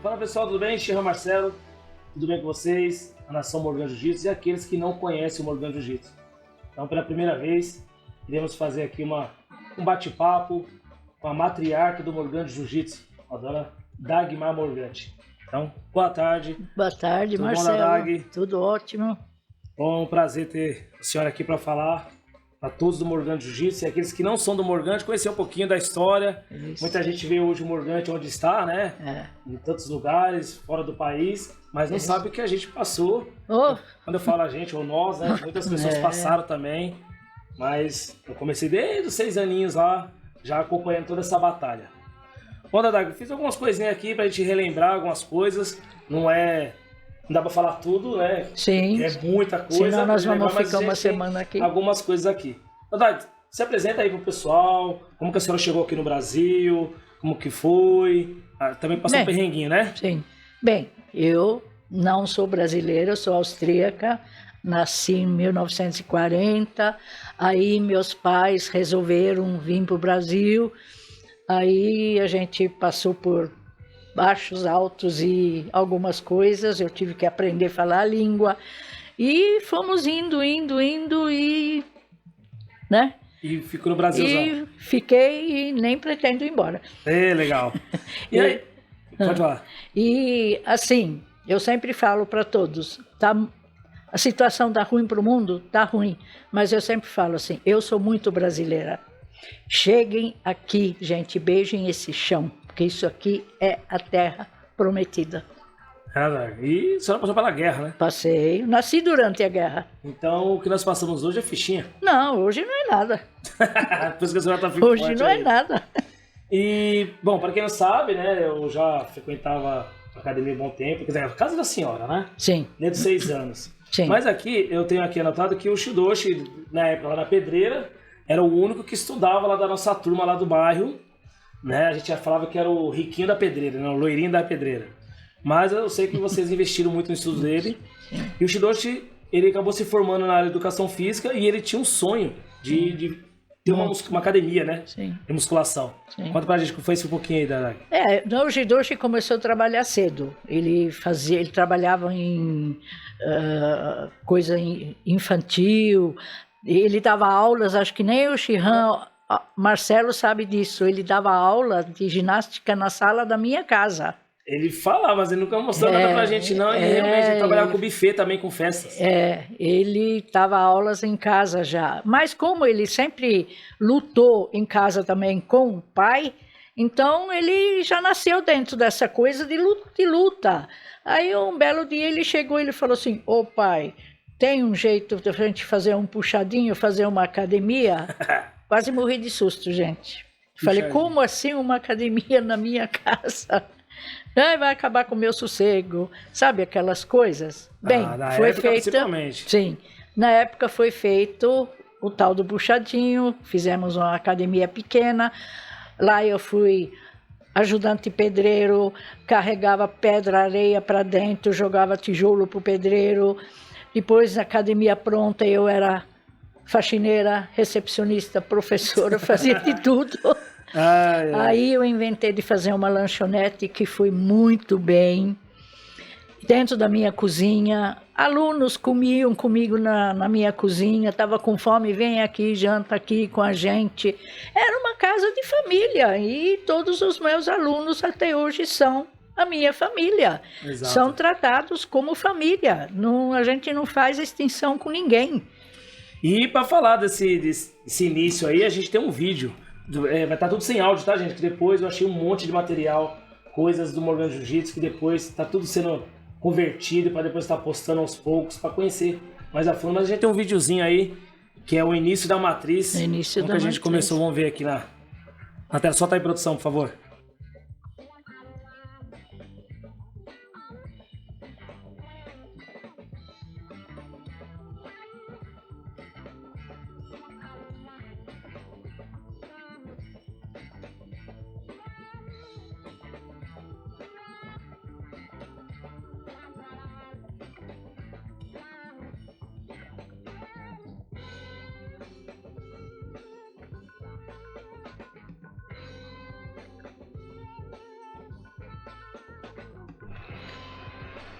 Fala pessoal, tudo bem? Shehan Marcelo, tudo bem com vocês? A Nação Morgan Jiu-Jitsu e aqueles que não conhecem o Morgan Jiu-Jitsu. Então, pela primeira vez, iremos fazer aqui um bate-papo com a matriarca do Morgan Jiu-Jitsu, a dona Dagmar Morgante. Então, boa tarde. Boa tarde, tudo Marcelo. Bom, Dag? Tudo ótimo. Bom, prazer ter a senhora aqui para falar para todos do Morgan Jiu-Jitsu e aqueles que não são do Morgan, conhecer um pouquinho da história. Isso. Muita gente vê hoje o Morgan onde está, né? Em tantos lugares, fora do país, mas não sabe o que a gente passou. Quando eu falo a gente, ou nós, né? Muitas pessoas passaram também, mas eu comecei desde os 6 aninhos lá, já acompanhando toda essa batalha. Bom, Dadag, fiz algumas coisinhas aqui pra gente relembrar algumas coisas, não dá pra falar tudo, né? Sim. É muita coisa. Senão nós vamos ficar uma semana aqui. Algumas coisas aqui. Dadag, se apresenta aí pro pessoal, como que a senhora chegou aqui no Brasil, como que foi, também passou um perrenguinho, né? Sim. Bem, eu não sou brasileira, eu sou austríaca, nasci em 1940, aí meus pais resolveram vir pro Brasil, aí a gente passou por baixos, altos e algumas coisas, eu tive que aprender a falar a língua, e fomos indo e, né? E ficou no Brasilzão. E fiquei e nem pretendo ir embora. Legal. E aí? Pode falar. E assim, eu sempre falo para todos, a situação tá ruim para o mundo? Tá ruim, mas eu sempre falo assim, eu sou muito brasileira. Cheguem aqui, gente, beijem esse chão, porque isso aqui é a terra prometida. E a senhora passou pela guerra, né? Passei, nasci durante a guerra. Então o que nós passamos hoje é fichinha. Não, hoje não é nada. Por isso que a senhora tá ficando hoje forte não aí. É nada. E, bom, para quem não sabe, né, eu já frequentava a academia há um bom tempo, quer dizer, a casa da senhora, né? Sim. Desde 6 anos. Sim. Mas aqui, eu tenho aqui anotado que o Shidoshi, na época lá na Pedreira, era o único que estudava lá da nossa turma lá do bairro, né? A gente já falava que era o riquinho da Pedreira, né? O loirinho da Pedreira. Mas eu sei que vocês investiram muito no estudo dele. E o Shidoshi, ele acabou se formando na área de educação física e ele tinha um sonho de ter uma academia, né? Sim. De musculação. Sim. Conta pra gente como foi isso um pouquinho aí, Dadag. O Shidoshi começou a trabalhar cedo. Ele trabalhava em coisa infantil. Ele dava aulas, acho que nem o Shehan Marcelo sabe disso. Ele dava aula de ginástica na sala da minha casa. Ele falava, mas ele nunca mostrou nada pra gente, não. E realmente ele trabalhava com buffet também, com festas. Ele dava aulas em casa já. Mas como ele sempre lutou em casa também com o pai, então ele já nasceu dentro dessa coisa de luta. Aí um belo dia ele chegou e ele falou assim, ô pai, tem um jeito de a gente fazer um puxadinho, fazer uma academia? Quase morri de susto, gente. Falei, como assim uma academia na minha casa? Vai acabar com o meu sossego, sabe aquelas coisas? Bem, foi feito. Sim, na época foi feito o tal do puxadinho, fizemos uma academia pequena. Lá eu fui ajudante pedreiro, carregava pedra, areia para dentro, jogava tijolo pro pedreiro. Depois, na academia pronta, eu era faxineira, recepcionista, professora, fazia de tudo. Aí eu inventei de fazer uma lanchonete que foi muito bem. Dentro da minha cozinha, alunos comiam comigo na minha cozinha, estava com fome, vem aqui, janta aqui com a gente. Era uma casa de família e todos os meus alunos até hoje são a minha família. Exato. São tratados como família. A gente não faz extinção com ninguém. E para falar desse início aí, a gente tem um vídeo. Vai estar tudo sem áudio, tá, gente? Que depois eu achei um monte de material, coisas do Morgan Jiu-Jitsu, que depois está tudo sendo convertido para depois estar postando aos poucos, para conhecer mais a fundo. Mas a gente tem um videozinho aí, que é o início da matriz. O início como da que a gente começou, vamos ver aqui na tela. Solta aí, produção, por favor.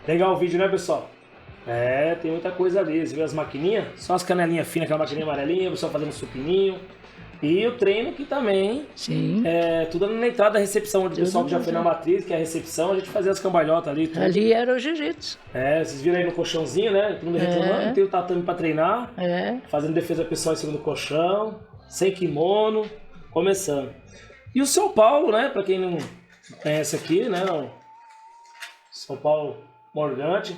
Legal o vídeo, né, pessoal? Tem muita coisa ali. Você vê as maquininhas? Só as canelinhas finas, aquela maquininha amarelinha, o pessoal fazendo supininho. E o treino que também, Sim. Tudo na entrada da recepção, onde o pessoal que já foi na matriz, que é a recepção, a gente fazia as cambalhotas ali. Tudo. Ali era o jiu-jitsu. Vocês viram aí no colchãozinho, né? Todo mundo reclamando, tem o tatame pra treinar, fazendo defesa pessoal em cima do colchão, sem kimono, começando. E o São Paulo, né? Pra quem não conhece aqui, né? São Paulo Morgante,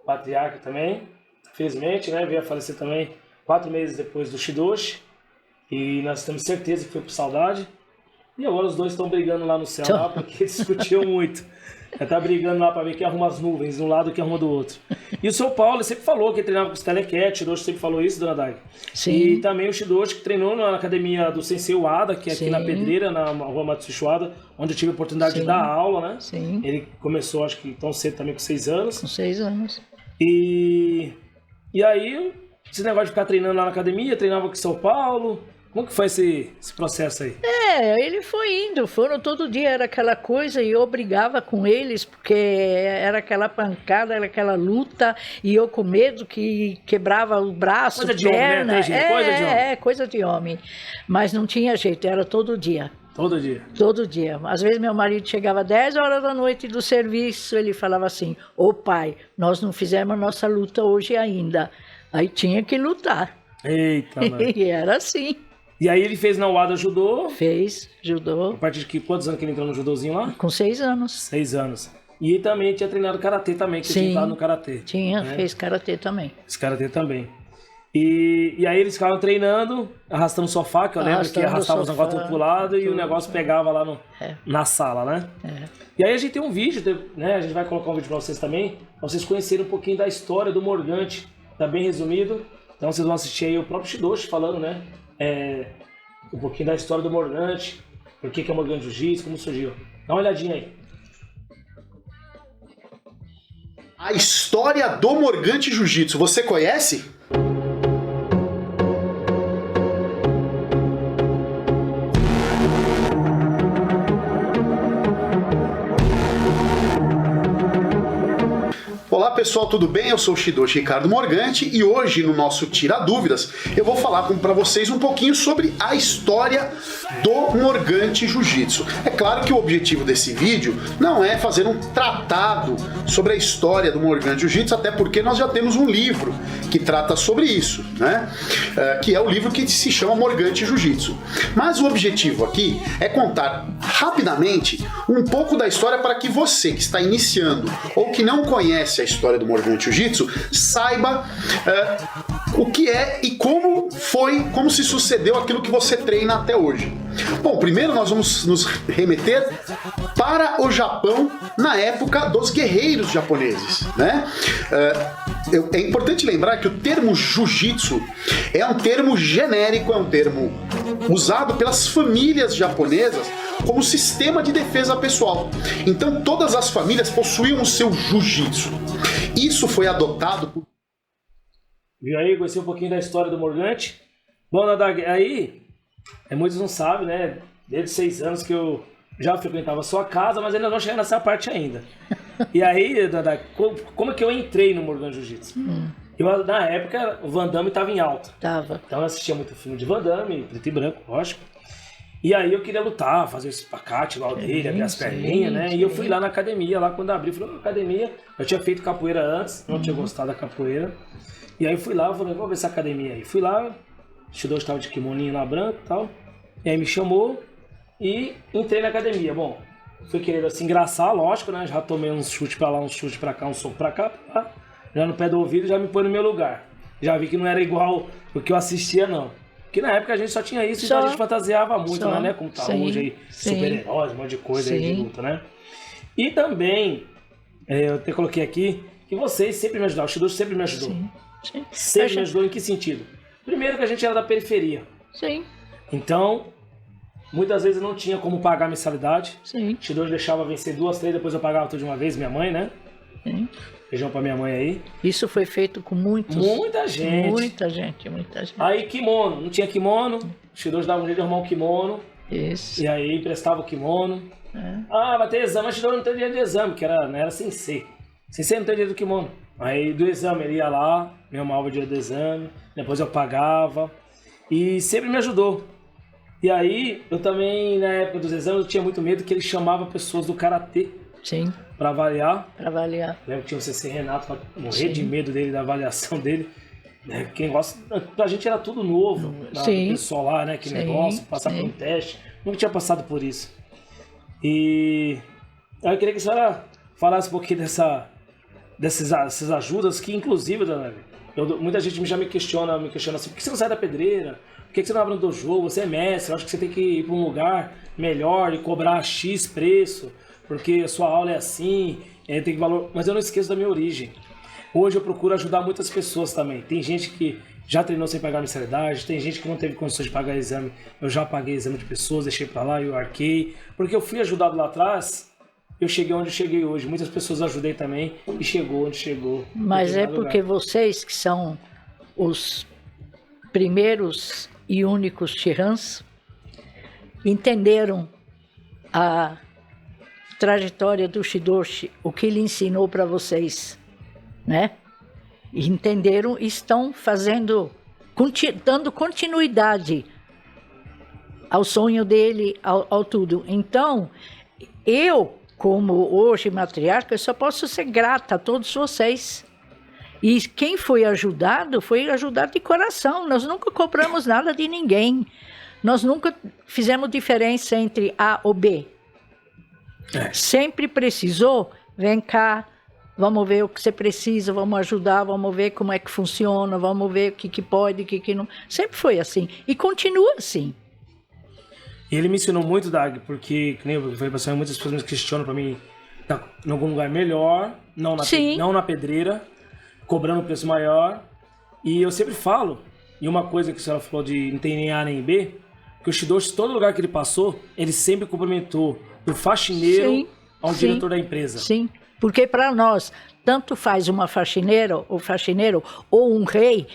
patriarca também, infelizmente, né? Veio a falecer também 4 meses depois do Shidoshi. E nós temos certeza que foi por saudade. E agora os dois estão brigando lá no céu, lá, porque eles discutiam muito. Tá brigando lá para ver quem arruma as nuvens de um lado e quem arruma do outro. E o São Paulo sempre falou que ele treinava com os telequete, o Shidoshi sempre falou isso, dona Dag. Sim. E também o Shidoshi que treinou na academia do Sensei Wada, que é aqui na Pedreira, na rua Matsushita, onde eu tive a oportunidade de dar aula, né? Sim. Ele começou, acho que tão cedo também, com 6 anos. Com 6 anos. E aí, esse negócio de ficar treinando lá na academia, treinava com São Paulo. Como que foi esse processo aí? Ele foi indo, foram todo dia, era aquela coisa, e eu brigava com eles, porque era aquela pancada, era aquela luta, e eu com medo que quebrava o braço, coisa de perna. Homem, né? Coisa de homem. Coisa de homem. Mas não tinha jeito, era todo dia. Todo dia? Todo dia. Às vezes meu marido chegava 10 horas da noite do serviço, ele falava assim, ô pai, nós não fizemos a nossa luta hoje ainda. Aí tinha que lutar. Eita, mano. E era assim. E aí ele fez na Wada judô? Fez, judô. A partir de quantos anos que ele entrou no judôzinho lá? Com 6 anos. 6 anos. E também tinha treinado karatê também, que tinha entrado no karatê. Tinha, né? Fez karatê também. Fez karatê também. E aí eles ficavam treinando, arrastando o sofá, que eu lembro que arrastava os negócios pro lado e o negócio pegava lá na sala, né? E aí a gente tem um vídeo, né? A gente vai colocar um vídeo pra vocês também, pra vocês conhecerem um pouquinho da história do Morgante. Tá bem resumido. Então vocês vão assistir aí o próprio Shidoshi falando, né? Um pouquinho da história do Morgante, por que é o Morgante Jiu-Jitsu, como surgiu. Dá uma olhadinha aí. A história do Morgante Jiu-Jitsu, você conhece? Olá pessoal, tudo bem? Eu sou o Shidoshi Ricardo Morgante e hoje no nosso Tira Dúvidas eu vou falar para vocês um pouquinho sobre a história do Morgante Jiu-Jitsu. É claro que o objetivo desse vídeo não é fazer um tratado sobre a história do Morgante Jiu-Jitsu, até porque nós já temos um livro que trata sobre isso, né? Que é o livro que se chama Morgante Jiu-Jitsu. Mas o objetivo aqui é contar rapidamente um pouco da história para que você que está iniciando ou que não conhece a história do Morgante Jiu-Jitsu saiba o que é e como se sucedeu aquilo que você treina até hoje. Bom, primeiro nós vamos nos remeter para o Japão na época dos guerreiros japoneses, né? É importante lembrar que o termo Jiu-Jitsu é um termo genérico, é um termo usado pelas famílias japonesas como sistema de defesa pessoal. Então todas as famílias possuíam o seu Jiu-Jitsu. Isso foi adotado por... Viu aí? Conheci um pouquinho da história do Morgante. Bom, Nadag, aí, muitos não sabem, né? Desde 6 anos que eu já frequentava a sua casa, mas ainda não cheguei nessa parte ainda. E aí, Nadag, como é que eu entrei no Morgante Jiu-Jitsu? Eu, na época, o Van Damme estava em alta. Então eu assistia muito filme de Van Damme, preto e branco, lógico. E aí eu queria lutar, fazer o espacate igual dele, abrir as perninhas, né? E eu fui lá na academia, lá quando abri, falei, academia, eu tinha feito capoeira antes, não tinha gostado da capoeira. E aí eu fui lá, falei, vamos ver essa academia aí. Fui lá, o Shidoshi estava de kimoninho lá branco e tal. E aí me chamou e entrei na academia. Bom, fui querendo assim engraçar, lógico, né? Já tomei uns chutes pra lá, uns chutes pra cá, um soco pra cá, já no pé do ouvido, já me pôs no meu lugar. Já vi que não era igual o que eu assistia, não. Porque na época a gente só tinha isso, então a gente fantasiava muito, né? Como tá hoje aí, super-heróis, um monte de coisa aí de luta, né? E também, eu até coloquei aqui, que vocês sempre me ajudaram, o Shidoshi sempre me ajudou. Sempre me ajudou em que sentido? Primeiro que a gente era da periferia. Então, muitas vezes não tinha como pagar a mensalidade. O Shidoshi deixava vencer 2, 3, depois eu pagava tudo de uma vez, minha mãe, né? Beijão pra minha mãe aí. Isso foi feito com muita gente. Muita gente. Aí kimono, não tinha kimono, o Shidoshi dava um jeito de arrumar um kimono. Isso. E aí emprestava o kimono. Vai ter exame, mas o Shidoshi não tem dinheiro de exame, que era sensei. Sem ser não ter dinheiro do kimono. Aí do exame ele ia lá, me arrumava o dinheiro do exame, depois eu pagava. E sempre me ajudou. E aí, eu também, na época dos exames, eu tinha muito medo que ele chamava pessoas do karatê. Sim. Pra avaliar. Pra avaliar. Lembro que tinha o CC Renato, pra morrer de medo dele, da avaliação dele. Quem gosta, pra gente era tudo novo. Sim. O pessoal lá, né, que negócio, passar por um teste. Nunca tinha passado por isso. E aí eu queria que a senhora falasse um pouquinho dessas ajudas que, inclusive, dona Evi, muita gente já me questiona assim, por que você não sai da pedreira? Por que você não abre um dojo? Você é mestre, eu acho que você tem que ir para um lugar melhor e cobrar X preço, porque a sua aula é assim, tem valor. Mas eu não esqueço da minha origem. Hoje eu procuro ajudar muitas pessoas também. Tem gente que já treinou sem pagar mensalidade, tem gente que não teve condições de pagar exame. Eu já paguei exame de pessoas, deixei para lá e eu arquei. Porque eu fui ajudado lá atrás, eu cheguei onde eu cheguei hoje. Muitas pessoas ajudei também e chegou onde chegou. Mas é porque vocês que são os primeiros e únicos Shihans entenderam a trajetória do Shidoshi, o que ele ensinou para vocês, né? Entenderam e estão dando continuidade ao sonho dele, ao tudo. Então, eu, como hoje matriarca, eu só posso ser grata a todos vocês. E quem foi ajudado de coração. Nós nunca cobramos nada de ninguém. Nós nunca fizemos diferença entre A ou B. Sempre precisou, vem cá, vamos ver o que você precisa, vamos ajudar, vamos ver como é que funciona, vamos ver o que pode, o que não. Sempre foi assim. E continua assim. E ele me ensinou muito, Dag, porque, que nem eu falei pra você, muitas pessoas me questionam pra mim em algum lugar melhor, não na pedreira, cobrando um preço maior. E eu sempre falo, e uma coisa que a senhora falou de não tem nem A nem B, que o Shidoshi, todo lugar que ele passou, ele sempre cumprimentou do faxineiro ao diretor da empresa. Sim, porque para nós, tanto faz uma faxineira, ou faxineiro, ou um rei,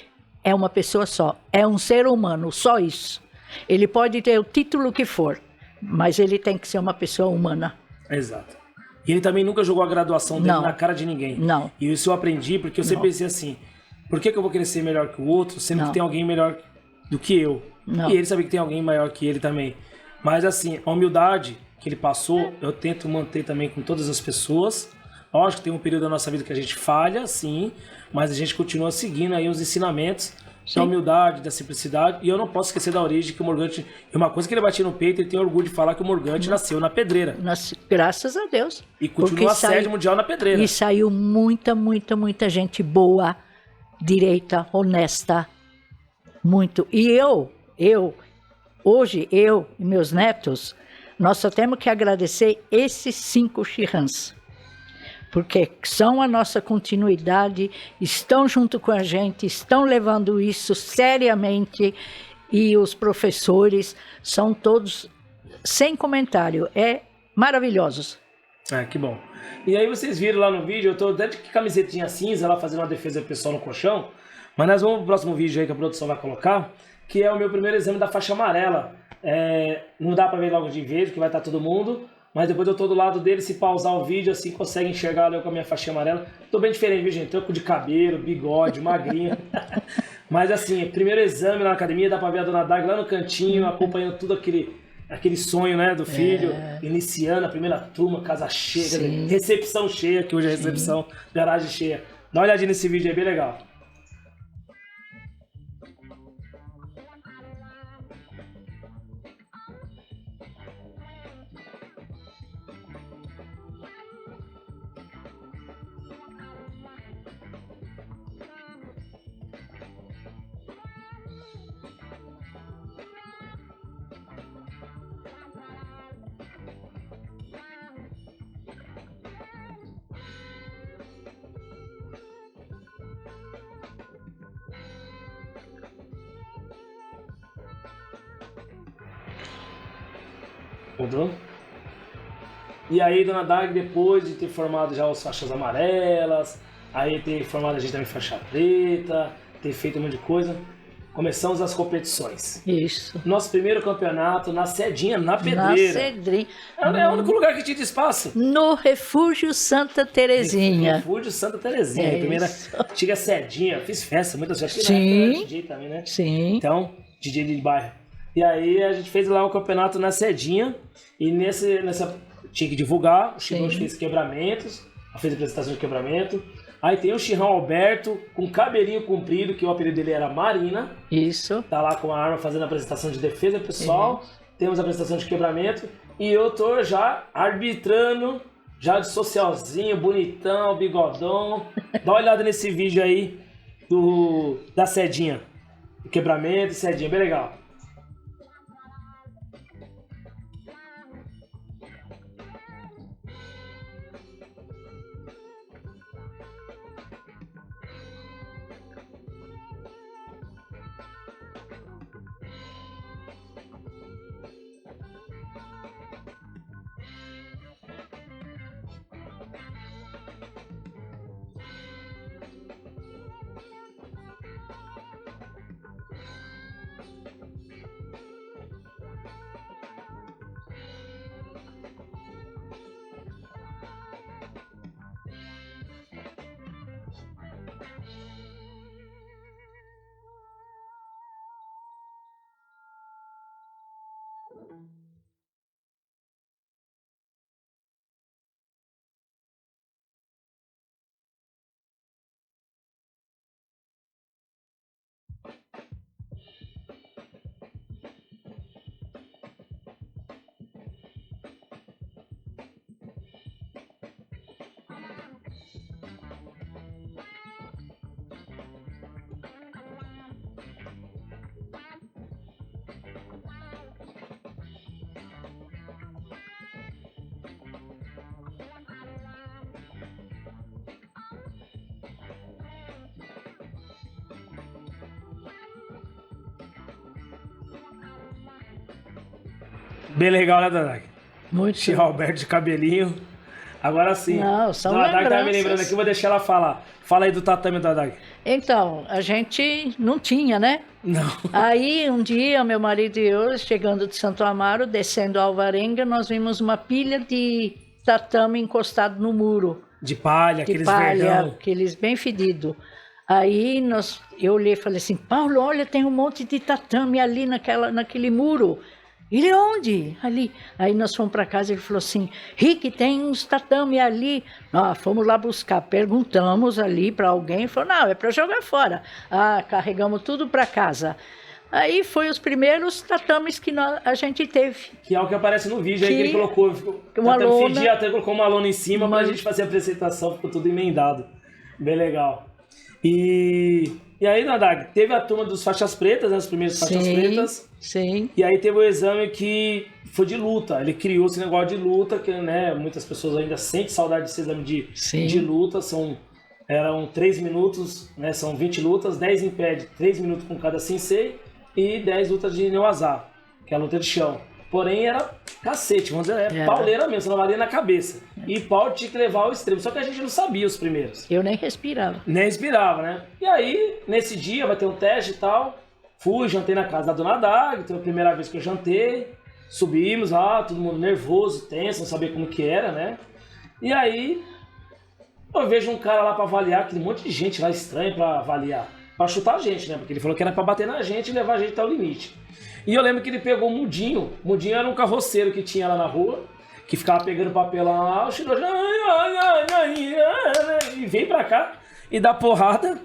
é uma pessoa só, é um ser humano, só isso. Ele pode ter o título que for, mas ele tem que ser uma pessoa humana. Exato. E ele também nunca jogou a graduação dele na cara de ninguém. Não. E isso eu aprendi porque eu sempre pensei assim, por que eu vou querer ser melhor que o outro, sendo que tem alguém melhor do que eu? Não. E ele sabia que tem alguém maior que ele também. Mas assim, a humildade que ele passou, eu tento manter também com todas as pessoas. Lógico que tem um período da nossa vida que a gente falha, sim, mas a gente continua seguindo aí os ensinamentos da humildade, da simplicidade. E eu não posso esquecer da origem que o Morgante... E uma coisa que ele batia no peito, ele tem orgulho de falar que o Morgante nasceu na pedreira. Graças a Deus. E continua a sede mundial na pedreira. E saiu muita gente boa, direita, honesta. Muito. E hoje eu e meus netos, nós só temos que agradecer esses 5 Shihans. Porque são a nossa continuidade, estão junto com a gente, estão levando isso seriamente, e os professores são todos, sem comentário, maravilhosos. Que bom. E aí vocês viram lá no vídeo, eu tô até de camisetinha cinza lá fazendo uma defesa pessoal no colchão, mas nós vamos pro próximo vídeo aí que a produção vai colocar, que é o meu primeiro exame da faixa amarela. Não dá pra ver logo de vez, que vai estar todo mundo, mas depois eu tô do lado dele, se pausar o vídeo, assim, consegue enxergar eu com a minha faixinha amarela. Tô bem diferente, viu, gente? Tranco de cabelo, bigode, magrinho. Mas assim, primeiro exame na academia, dá pra ver a dona Dag lá no cantinho, acompanhando tudo aquele sonho, né, do filho, iniciando a primeira turma, casa cheia, recepção cheia, que hoje é recepção, garagem cheia. Dá uma olhadinha nesse vídeo aí, bem legal. Mudou? E aí, dona Dag, depois de ter formado já as faixas amarelas, aí ter formado a gente também faixa preta, ter feito um monte de coisa, começamos as competições. Isso. Nosso primeiro campeonato na Sedinha, na Pedreira. Na Cedrinha. É o único lugar que tinha de espaço. No Refúgio Santa Terezinha. Refúgio Santa Terezinha. Primeira antiga Sedinha. Fiz festa, muitas festas. Sim. DJ também, né? Sim. Então, DJ de bairro. E aí a gente fez lá o campeonato na Sedinha. E nessa tinha que divulgar. O Chirão fez quebramentos. Fez apresentação de quebramento. Aí tem o Chirrão Alberto, com cabelinho comprido, que o apelido dele era Marina. Isso. Tá lá com a arma fazendo a apresentação de defesa pessoal. Temos a apresentação de quebramento. E eu tô já arbitrando, já de socialzinho, bonitão, bigodão. Dá uma olhada nesse vídeo aí da Sedinha. O quebramento e Sedinha, bem legal. Bem legal, né, Dadag? Muito. Chirrão Alberto de cabelinho. Agora sim. Não, são Dadag tá me lembranças. lembrando aqui, vou deixar ela falar. Fala aí do tatame, Dadag. Então, a gente não tinha, né? Não. Aí, um dia, meu marido e eu, chegando de Santo Amaro, descendo a Alvarenga, nós vimos uma pilha de tatame encostado no muro. De palha, De aqueles palha, verdão. aqueles bem fedidos. Aí eu olhei e falei assim, Paulo, olha, tem um monte de tatame ali naquele muro. Ele, onde? Ali. Aí nós fomos para casa e ele falou assim, Rick, tem uns tatame ali. Nós fomos lá buscar, perguntamos ali para alguém, falou, não, é para jogar fora. Ah, carregamos tudo para casa. Aí foi os primeiros tatames que a gente teve. Que é o que aparece no vídeo aí que ele colocou. Uma lona, fedia, até colocou uma lona em cima pra gente fazer a apresentação, ficou tudo emendado. Bem legal. E aí, Dadag, teve a turma dos faixas pretas, né? Os primeiros faixas pretas. Sim. E aí teve o exame que foi de luta. Ele criou esse negócio de luta, que né, muitas pessoas ainda sentem saudade desse exame de luta. Eram 3 minutos, né? São 20 lutas, 10 em pé, 3 minutos com cada sensei e 10 lutas de Neuazá, que é a luta de chão. Porém, era cacete, vamos dizer, pauleira mesmo, você não valia na cabeça. E pau tinha que levar ao extremo, só que a gente não sabia os primeiros. Eu nem respirava. Nem respirava, né? E aí, nesse dia, vai ter um teste e tal. Fui, jantei na casa da Dona Dag, foi a primeira vez que eu jantei. Subimos lá, todo mundo nervoso, tenso, não sabia como que era, né? E aí, eu vejo um cara lá pra avaliar, aquele monte de gente lá estranha pra avaliar. Pra chutar a gente, né? Porque ele falou que era pra bater na gente e levar a gente até o limite. E eu lembro que ele pegou o Mudinho. O Mudinho era um carroceiro que tinha lá na rua, que ficava pegando papelão lá, o Chirão e vem pra cá e dá porrada.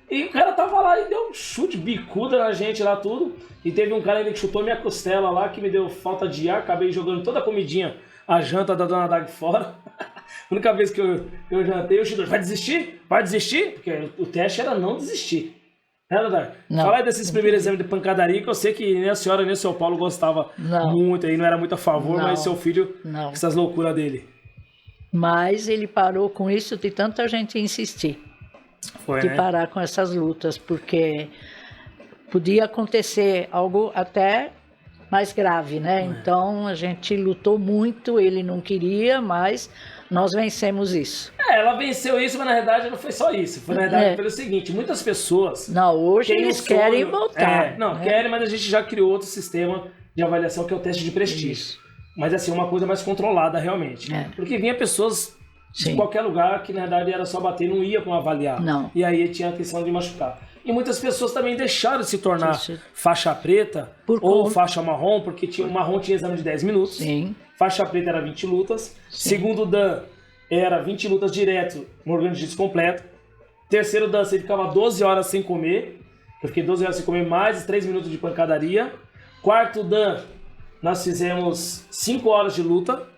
E o cara tava lá e deu um chute, bicuda na gente lá, tudo. E teve um cara que chutou minha costela lá, que me deu falta de ar, acabei jogando toda a comidinha, a janta da Dona Dag fora. A única vez que eu jantei, o Chirão, vai desistir? Vai desistir? Porque o teste era não desistir. Fala aí desses primeiros exames de pancadaria, que eu sei que nem a senhora nem o seu Paulo gostava muito, aí não era muito a favor, mas seu filho, essas loucuras dele. Mas ele parou com isso de tanta gente insistir. De parar com essas lutas, porque podia acontecer algo até mais grave, né? Então a gente lutou muito, ele não queria, mas nós vencemos isso. Ela venceu isso, mas na verdade não foi só isso. Foi na verdade pelo seguinte, muitas pessoas... Não, hoje eles querem voltar. Querem, mas a gente já criou outro sistema de avaliação que é o teste de prestígio. Isso. Mas assim, uma coisa mais controlada realmente. Porque vinha pessoas de qualquer lugar que na verdade era só bater, não ia com avaliar. Não. E aí tinha a questão de machucar. E muitas pessoas também deixaram de se tornar faixa preta ou faixa marrom, porque o marrom tinha exame de 10 minutos. Sim. Faixa preta era 20 lutas. Sim. Segundo Dan, era 20 lutas direto no Morgante Jiu-Jitsu completo. Terceiro Dan, você ficava 12 horas sem comer. Eu fiquei 12 horas sem comer, mais 3 minutos de pancadaria. Quarto Dan, nós fizemos 5 horas de luta.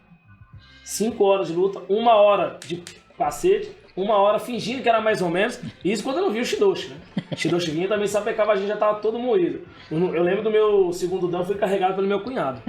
5 horas de luta, 1 hora de cacete, 1 hora fingindo que era mais ou menos. Isso quando eu não vi o Shidoshi, né? O Shidoshi vinha também sapecava, a gente já tava todo moído. Eu lembro do meu segundo Dan, foi carregado pelo meu cunhado.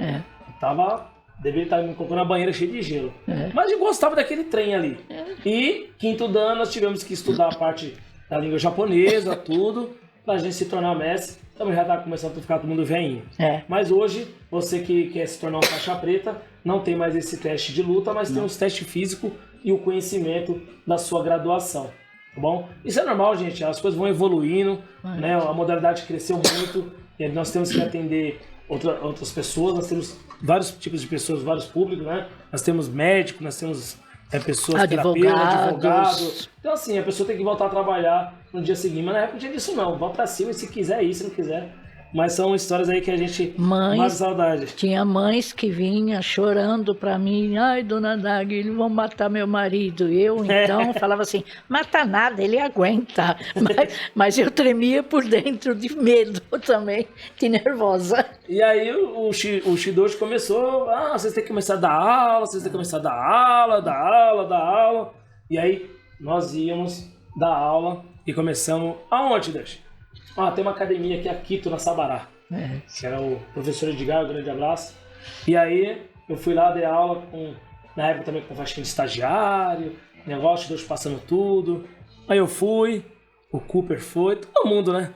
Deveria estar me colocando na banheira cheia de gelo. Mas eu gostava daquele trem ali. E quinto Dan, nós tivemos que estudar a parte da língua japonesa, tudo, pra gente se tornar mestre. Também já tá começando a ficar todo mundo velhinho. Mas hoje, você que quer se tornar uma faixa preta, não tem mais esse teste de luta, mas tem os testes físicos e o conhecimento da sua graduação. Tá bom? Isso é normal, gente. As coisas vão evoluindo, né? A modalidade cresceu muito e nós temos que atender outras pessoas. Nós temos vários tipos de pessoas, vários públicos, né? Nós temos médicos, nós temos pessoas, terapeutas, advogados. Então, assim, a pessoa tem que voltar a trabalhar no dia seguinte. Mas na época não tinha disso, não. Vá pra cima, se quiser ir, se não quiser. Mas são histórias aí que a gente mata saudade. Tinha mães que vinham chorando pra mim. Ai, dona Dag, eles vão matar meu marido. Eu, então, falava assim, mata nada, ele aguenta. Mas eu tremia por dentro de medo também, de nervosa. E aí o Shidoshi começou, vocês têm que começar a dar aula, vocês têm que começar a dar aula. E aí nós íamos dar aula e começamos... Aonde, Dash? Tem uma academia aqui, a Quito, na Sabará. Que era o professor Edgar, um grande abraço. E aí eu fui lá, dei aula na época também com faixinha de estagiário, negócio, Deus passando tudo. Aí eu fui, o Cooper foi, todo mundo, né?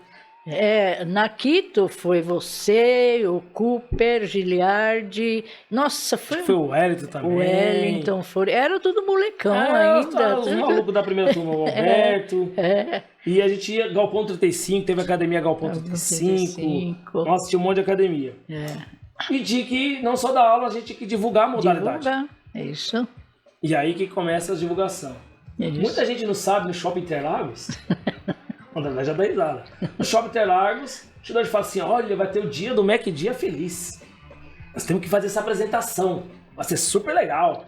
Na Quito foi você, o Cooper, Giliardi. Nossa, foi o Wellington também. O Wellington foi. Era tudo molecão ainda. Os malucos da primeira turma, o Alberto. E a gente ia, Galpão 35, teve a academia Galpão 35. Nossa, tinha um monte de academia. E tinha que, não só dar aula, a gente tinha que divulgar a modalidade. Isso. E aí que começa a divulgação. Muita gente não sabe no Shopping Interlagos. André já dá risada. No Shopping Interlagos, o Shidoshi fala assim, olha, vai ter o dia do Mac Dia Feliz. Nós temos que fazer essa apresentação. Vai ser super legal.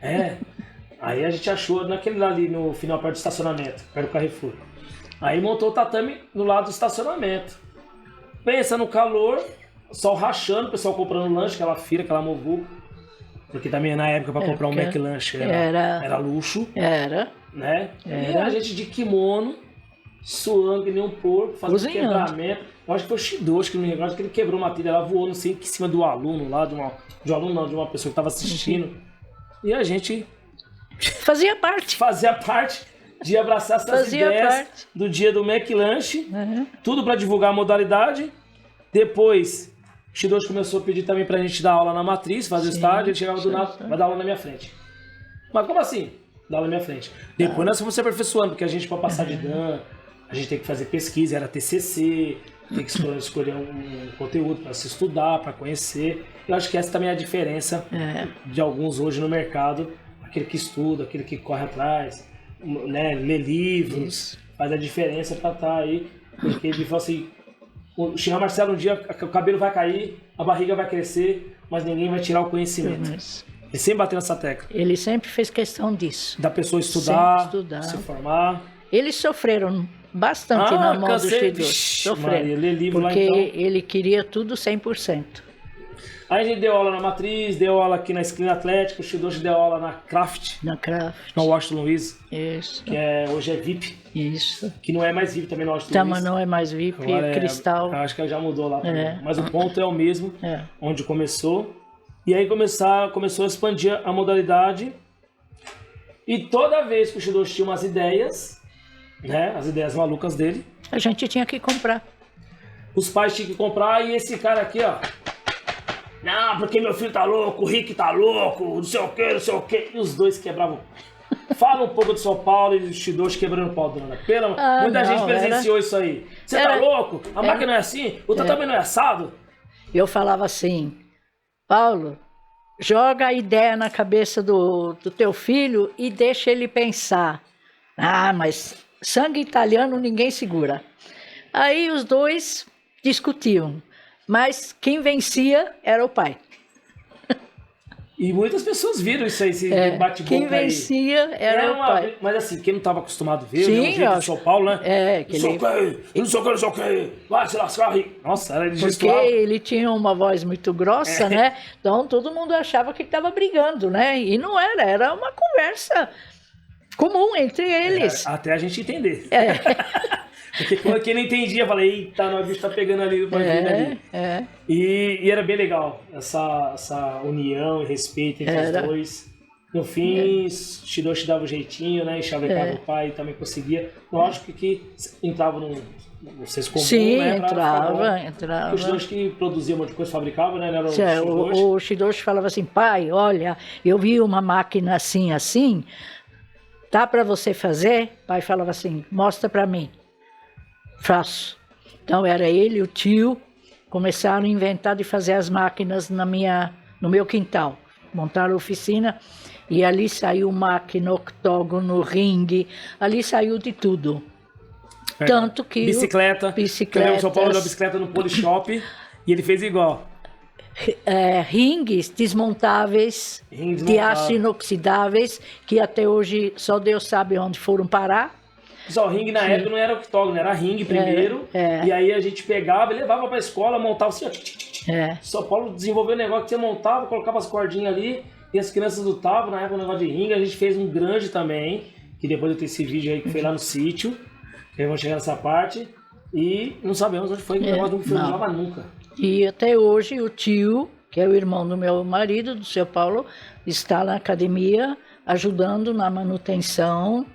É? Aí a gente achou naquele lá ali no final, perto do estacionamento, perto do Carrefour. Aí montou o tatame do lado do estacionamento. Pensa no calor, sol rachando, o pessoal comprando lanche, aquela feira, aquela movuca. Porque também na época para comprar um McLanche era luxo. Né? E a gente de kimono, suando que nem um porco, fazendo quebramento. Eu acho que foi o Shidoshi que me recorda que ele quebrou uma trilha lá, voou, não sei, em cima do aluno lá, de uma pessoa que estava assistindo. E a gente... Fazia parte de abraçar essas ideias do dia do McLanche, tudo para divulgar a modalidade. Depois, o Shidoshi começou a pedir também pra gente dar aula na matriz, fazer estágio, ele chegava do nada, vai dar aula na minha frente. Mas como assim? Dar aula na minha frente. Depois nós fomos se aperfeiçoando, porque a gente, para passar de Dan, a gente tem que fazer pesquisa, era TCC, tem que escolher um conteúdo para se estudar, para conhecer. Eu acho que essa também é a diferença de alguns hoje no mercado. Aquele que estuda, aquele que corre atrás, né, lê livros, faz a diferença para estar aí. Porque ele falou assim, o Xinhá Marcelo, um dia o cabelo vai cair, a barriga vai crescer, mas ninguém vai tirar o conhecimento. Ele sempre bateu nessa tecla. Ele sempre fez questão disso. Da pessoa estudar, se formar. Eles sofreram bastante na mão do Shidoshi. Sofreram, porque lá, então. Ele queria tudo 100%. Aí a gente deu aula na Matriz, deu aula aqui na Esquina Atlética, o Shidoshi deu aula na Craft. Na Washington Luiz. Isso. Que hoje é VIP. Isso. Que não é mais VIP também no Washington Luiz. Não é mais VIP, agora Cristal. Acho que já mudou lá também. Mas o ponto é o mesmo, onde começou. E aí começou a expandir a modalidade. E toda vez que o Shidoshi tinha umas ideias, né, as ideias malucas dele, a gente tinha que comprar. Os pais tinham que comprar e esse cara aqui, ó, Não, porque meu filho tá louco, o Rick tá louco, não sei o que, não sei o que. E os dois quebravam. Fala um pouco do São Paulo e do Shidoshi quebrando o pau, dona. Muita gente presenciou isso aí. Você tá louco? A máquina não é assim? O também não é assado? Eu falava assim, Paulo, joga a ideia na cabeça do teu filho e deixa ele pensar. Ah, mas sangue italiano ninguém segura. Aí os dois discutiam, mas quem vencia era o pai. E muitas pessoas viram isso aí, esse bate-boca. Quem vencia era o pai. Mas assim, quem não estava acostumado a ver, sim, né, o jeito de São Paulo, né? Não sei o que, vai se lascar. Nossa, era de porque ele tinha uma voz muito grossa, né? Então todo mundo achava que ele estava brigando, né? E não era uma conversa comum entre eles. Até a gente entender. Porque quem não entendia, eu falei, eita, o bicho tá pegando ali, vai vir ali. E era bem legal, essa união e respeito entre os dois. No fim, Shidoshi dava o jeitinho, né? E chavecava o pai e também conseguia. Lógico que entrava num senso comum, sim, né? Entrava. O Shidoshi que produzia um monte de coisa, fabricava, né? O Shidoshi falava assim, pai, olha, eu vi uma máquina assim, tá para você fazer? O pai falava assim, mostra para mim. Faço. Então era ele e o tio começaram a inventar de fazer as máquinas no meu quintal. Montaram a oficina e ali saiu máquina, octógono, ringue, ali saiu de tudo. Tanto que bicicleta. O São Paulo deu bicicleta no Polishop e ele fez igual. Ringues desmontáveis, de aço inoxidáveis, que até hoje só Deus sabe onde foram parar. Só o ringue na época não era octógono, era ringue primeiro. E aí a gente pegava e levava pra escola, montava assim, ó. São Paulo desenvolveu um negócio que você montava, colocava as cordinhas ali e as crianças lutavam. Na época um negócio de ringue, a gente fez um grande também, que depois eu tenho esse vídeo aí que foi lá no sítio, que vamos chegar nessa parte. E não sabemos onde foi, o negócio não filmava nunca. E até hoje o tio, que é o irmão do meu marido, do seu Paulo, está na academia ajudando na manutenção,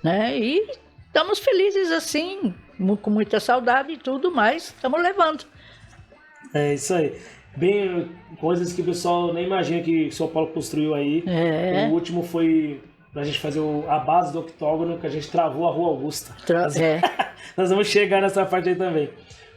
né? E estamos felizes assim, com muita saudade e tudo, mas estamos levando. É isso aí. Bem, coisas que o pessoal nem imagina que o São Paulo construiu aí. O último foi pra gente fazer a base do octógono, que a gente travou a Rua Augusta. Nós vamos chegar nessa parte aí também.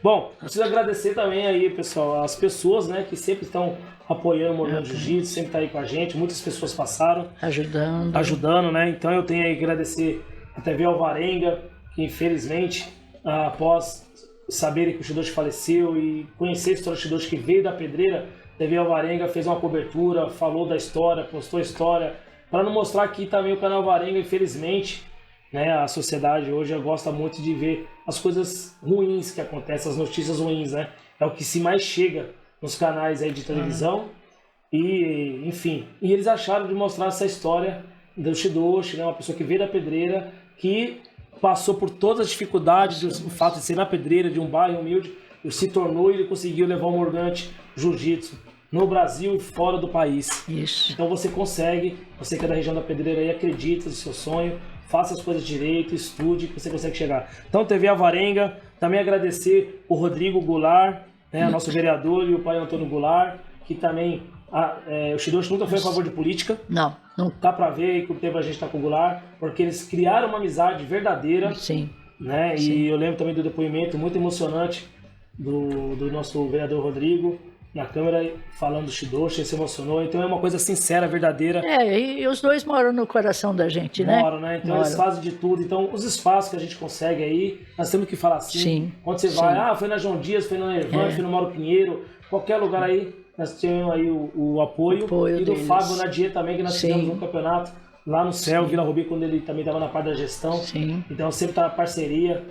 Bom, preciso agradecer também aí, pessoal, as pessoas, né, que sempre estão apoiando o Morgante Jiu-Jitsu, sempre tá aí com a gente. Muitas pessoas passaram. Ajudando, né? Então eu tenho aí que agradecer a TV Alvarenga, que infelizmente, após saberem que o Shidoshi faleceu e conhecer a história do Shidoshi, que veio da pedreira, a TV Alvarenga fez uma cobertura, falou da história, postou a história, para não mostrar que também o canal Alvarenga, infelizmente, né, a sociedade hoje gosta muito de ver as coisas ruins que acontecem, as notícias ruins, né? É o que se mais chega nos canais aí de televisão. E, enfim, e eles acharam de mostrar essa história do Shidoshi, né, uma pessoa que veio da pedreira, que passou por todas as dificuldades do fato de ser na pedreira, de um bairro humilde, e se tornou e ele conseguiu levar o Morgante Jiu-Jitsu no Brasil e fora do país. Isso. Então você consegue, você que é da região da pedreira aí, acredita no seu sonho, faça as coisas direito, estude, que você consegue chegar. Então, TV Alvarenga, também agradecer o Rodrigo Goulart, né, nosso vereador, e o pai Antônio Goulart, que também, o Shidoshi nunca foi a favor de política. Não. Dá pra ver que o tempo a gente tá com o Goulart, porque eles criaram uma amizade verdadeira. Sim. Né? Sim. E eu lembro também do depoimento muito emocionante do nosso vereador Rodrigo, na câmera, falando do Shidoshi, ele se emocionou. Então é uma coisa sincera, verdadeira. E os dois moram no coração da gente, né? Moram, né? Então eles fazem de tudo. Então os espaços que a gente consegue aí, nós temos que falar assim. Sim. Quando você vai, foi na João Dias, foi na Levante, foi no Mauro Pinheiro, qualquer lugar aí, nós temos aí o apoio e do deles. Fábio Nadier também, que nós fizemos um campeonato lá no Céu, Vila Rubi, quando ele também estava na parte da gestão. Sim. Então sempre está na parceria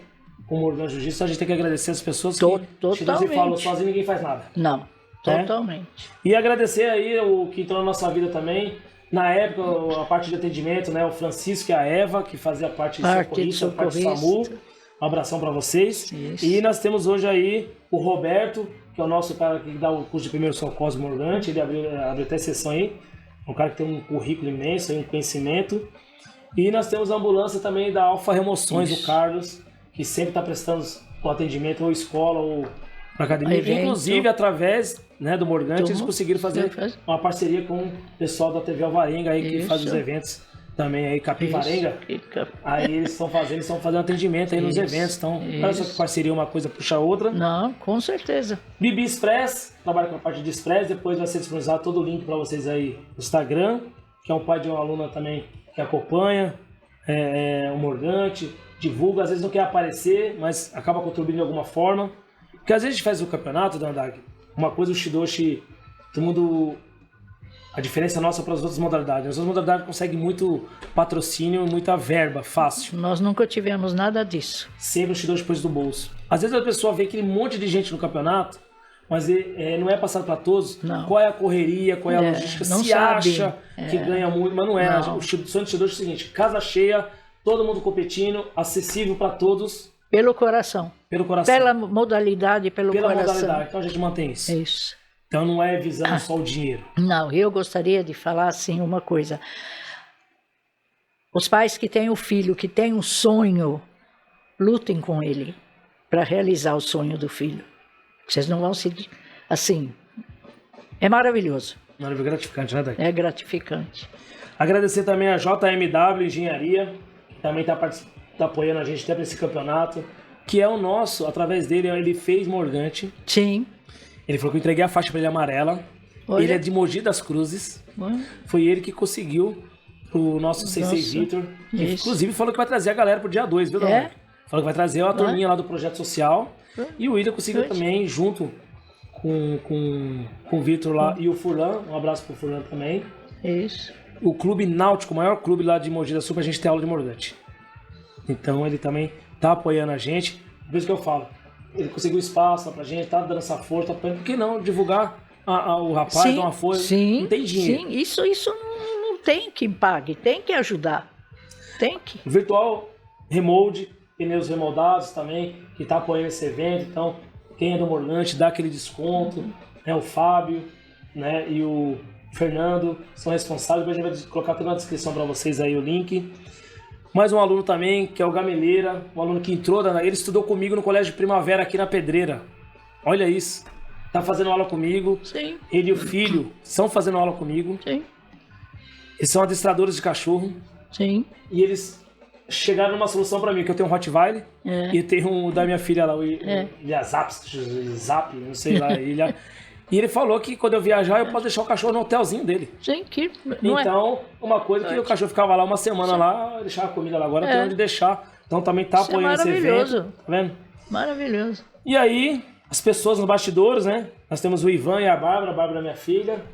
com o Morgante Jiu-Jitsu. A gente tem que agradecer as pessoas que totalmente. falam sozinho, ninguém faz nada. Não, totalmente. E agradecer aí o que entrou na nossa vida também. Na época, a parte de atendimento, né? O Francisco e a Eva, que fazia parte de socorrista, parte do SAMU. Um abração para vocês. Isso. E nós temos hoje aí o Roberto, que é o nosso cara que dá o curso de primeiro socorro Morgante. Ele abriu até sessão aí. Um cara que tem um currículo imenso, um conhecimento. E nós temos a ambulância também da Alfa Remoções, o Carlos, que sempre está prestando o atendimento, ou escola, ou Para academia, inclusive através, né, do Morgante, eles conseguiram fazer uma parceria com o pessoal da TV Alvarenga aí, que faz os eventos também aí, Capivarenga. Aí eles estão fazendo atendimento aí nos eventos. Então, olha só que parceria, uma coisa puxa a outra. Não, com certeza. Bibi Express, trabalha com a parte de Express, depois vai ser disponibilizado todo o link para vocês aí no Instagram, que é um pai de uma aluna também que acompanha o Morgante, divulga, às vezes não quer aparecer, mas acaba contribuindo de alguma forma. Porque às vezes a gente faz o campeonato, Dandag, uma coisa o Shidoshi, todo mundo... A diferença nossa para as outras modalidades. As outras modalidades conseguem muito patrocínio, muita verba, fácil. Nós nunca tivemos nada disso. Sempre o Shidoshi depois do bolso. Às vezes a pessoa vê aquele monte de gente no campeonato, mas não é passado para todos. Não. Qual é a correria, qual é a logística, se sabe. Acha que ganha muito, mas não é. Não. O sonho do Shidoshi é o seguinte, casa cheia, todo mundo competindo, acessível para todos. Pelo coração. Pelo coração. Pela modalidade, pelo coração. Pela modalidade, então a gente mantém isso. Isso. Então não é visando só o dinheiro. Não, eu gostaria de falar assim uma coisa. Os pais que têm o filho, que tem um sonho, lutem com ele para realizar o sonho do filho. Vocês não vão se... Assim, é maravilhoso. É gratificante, né, Dai? É gratificante. Agradecer também a JMW Engenharia, que também está apoiando a gente até para esse campeonato, que é o nosso, através dele, ele fez Morgante. Sim. Ele falou que eu entreguei a faixa para ele amarela. Olha. Ele é de Mogi das Cruzes. Foi ele que conseguiu pro nosso Sensei Vitor. Inclusive falou que vai trazer a galera pro dia 2, viu, Dona? Falou que vai trazer a turminha lá do Projeto Social. E o William conseguiu também, junto com o Vitor lá e o Furlan. Um abraço pro Furlan também. Isso. O Clube Náutico, o maior clube lá de Mogi das Cruzes, pra gente ter aula de Morgante. Então ele também tá apoiando a gente. Por isso que eu falo. Ele conseguiu espaço lá pra gente, tá dando essa força, por que não divulgar o rapaz, dar uma força? Sim, não tem dinheiro. Sim, isso não tem que pague, tem que ajudar. Tem que. Virtual Remold, pneus remoldados também, que tá apoiando esse evento. Então, quem é do Morgante dá aquele desconto. Né, o Fábio, né, e o Fernando são responsáveis. Depois a gente vai colocar tudo na descrição para vocês aí o link. Mais um aluno também, que é o Gameleira, um aluno que entrou, ele estudou comigo no Colégio de Primavera aqui na Pedreira. Olha isso. Tá fazendo aula comigo. Sim. Ele e o filho estão fazendo aula comigo. Sim. Eles são adestradores de cachorro. Sim. E eles chegaram numa solução para mim, que eu tenho um Rottweiler e tenho um da minha filha lá, o Zap, não sei lá. E ele falou que quando eu viajar eu posso deixar o cachorro no hotelzinho dele. Sim, que então, uma coisa que o cachorro ficava lá uma semana lá, deixava a comida lá, agora tem onde deixar. Então também tá apoiando esse evento. Tá vendo? Maravilhoso. E aí, as pessoas nos bastidores, né? Nós temos o Ivan e a Bárbara é minha filha.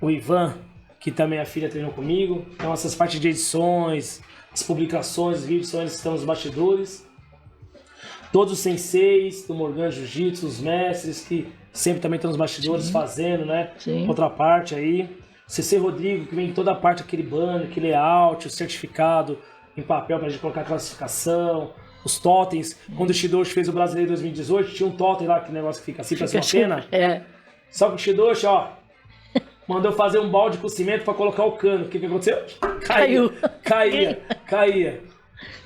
O Ivan, que também a filha treinou comigo. Então essas partes de edições, as publicações, os vídeos são eles que estão nos bastidores. Todos os senseis do Morgante Jiu-Jitsu, os mestres que sempre também estão nos bastidores fazendo, né? Sim. Outra parte aí. CC Rodrigo, que vem em toda a parte, aquele banner, aquele layout, o certificado em papel pra gente colocar a classificação, os totens. Quando o Shidoshi fez o Brasileiro 2018, tinha um totem lá, aquele negócio que fica assim, parece uma pena. Só que o Shidoshi, ó, mandou fazer um balde com cimento pra colocar o cano. O que aconteceu? Caía.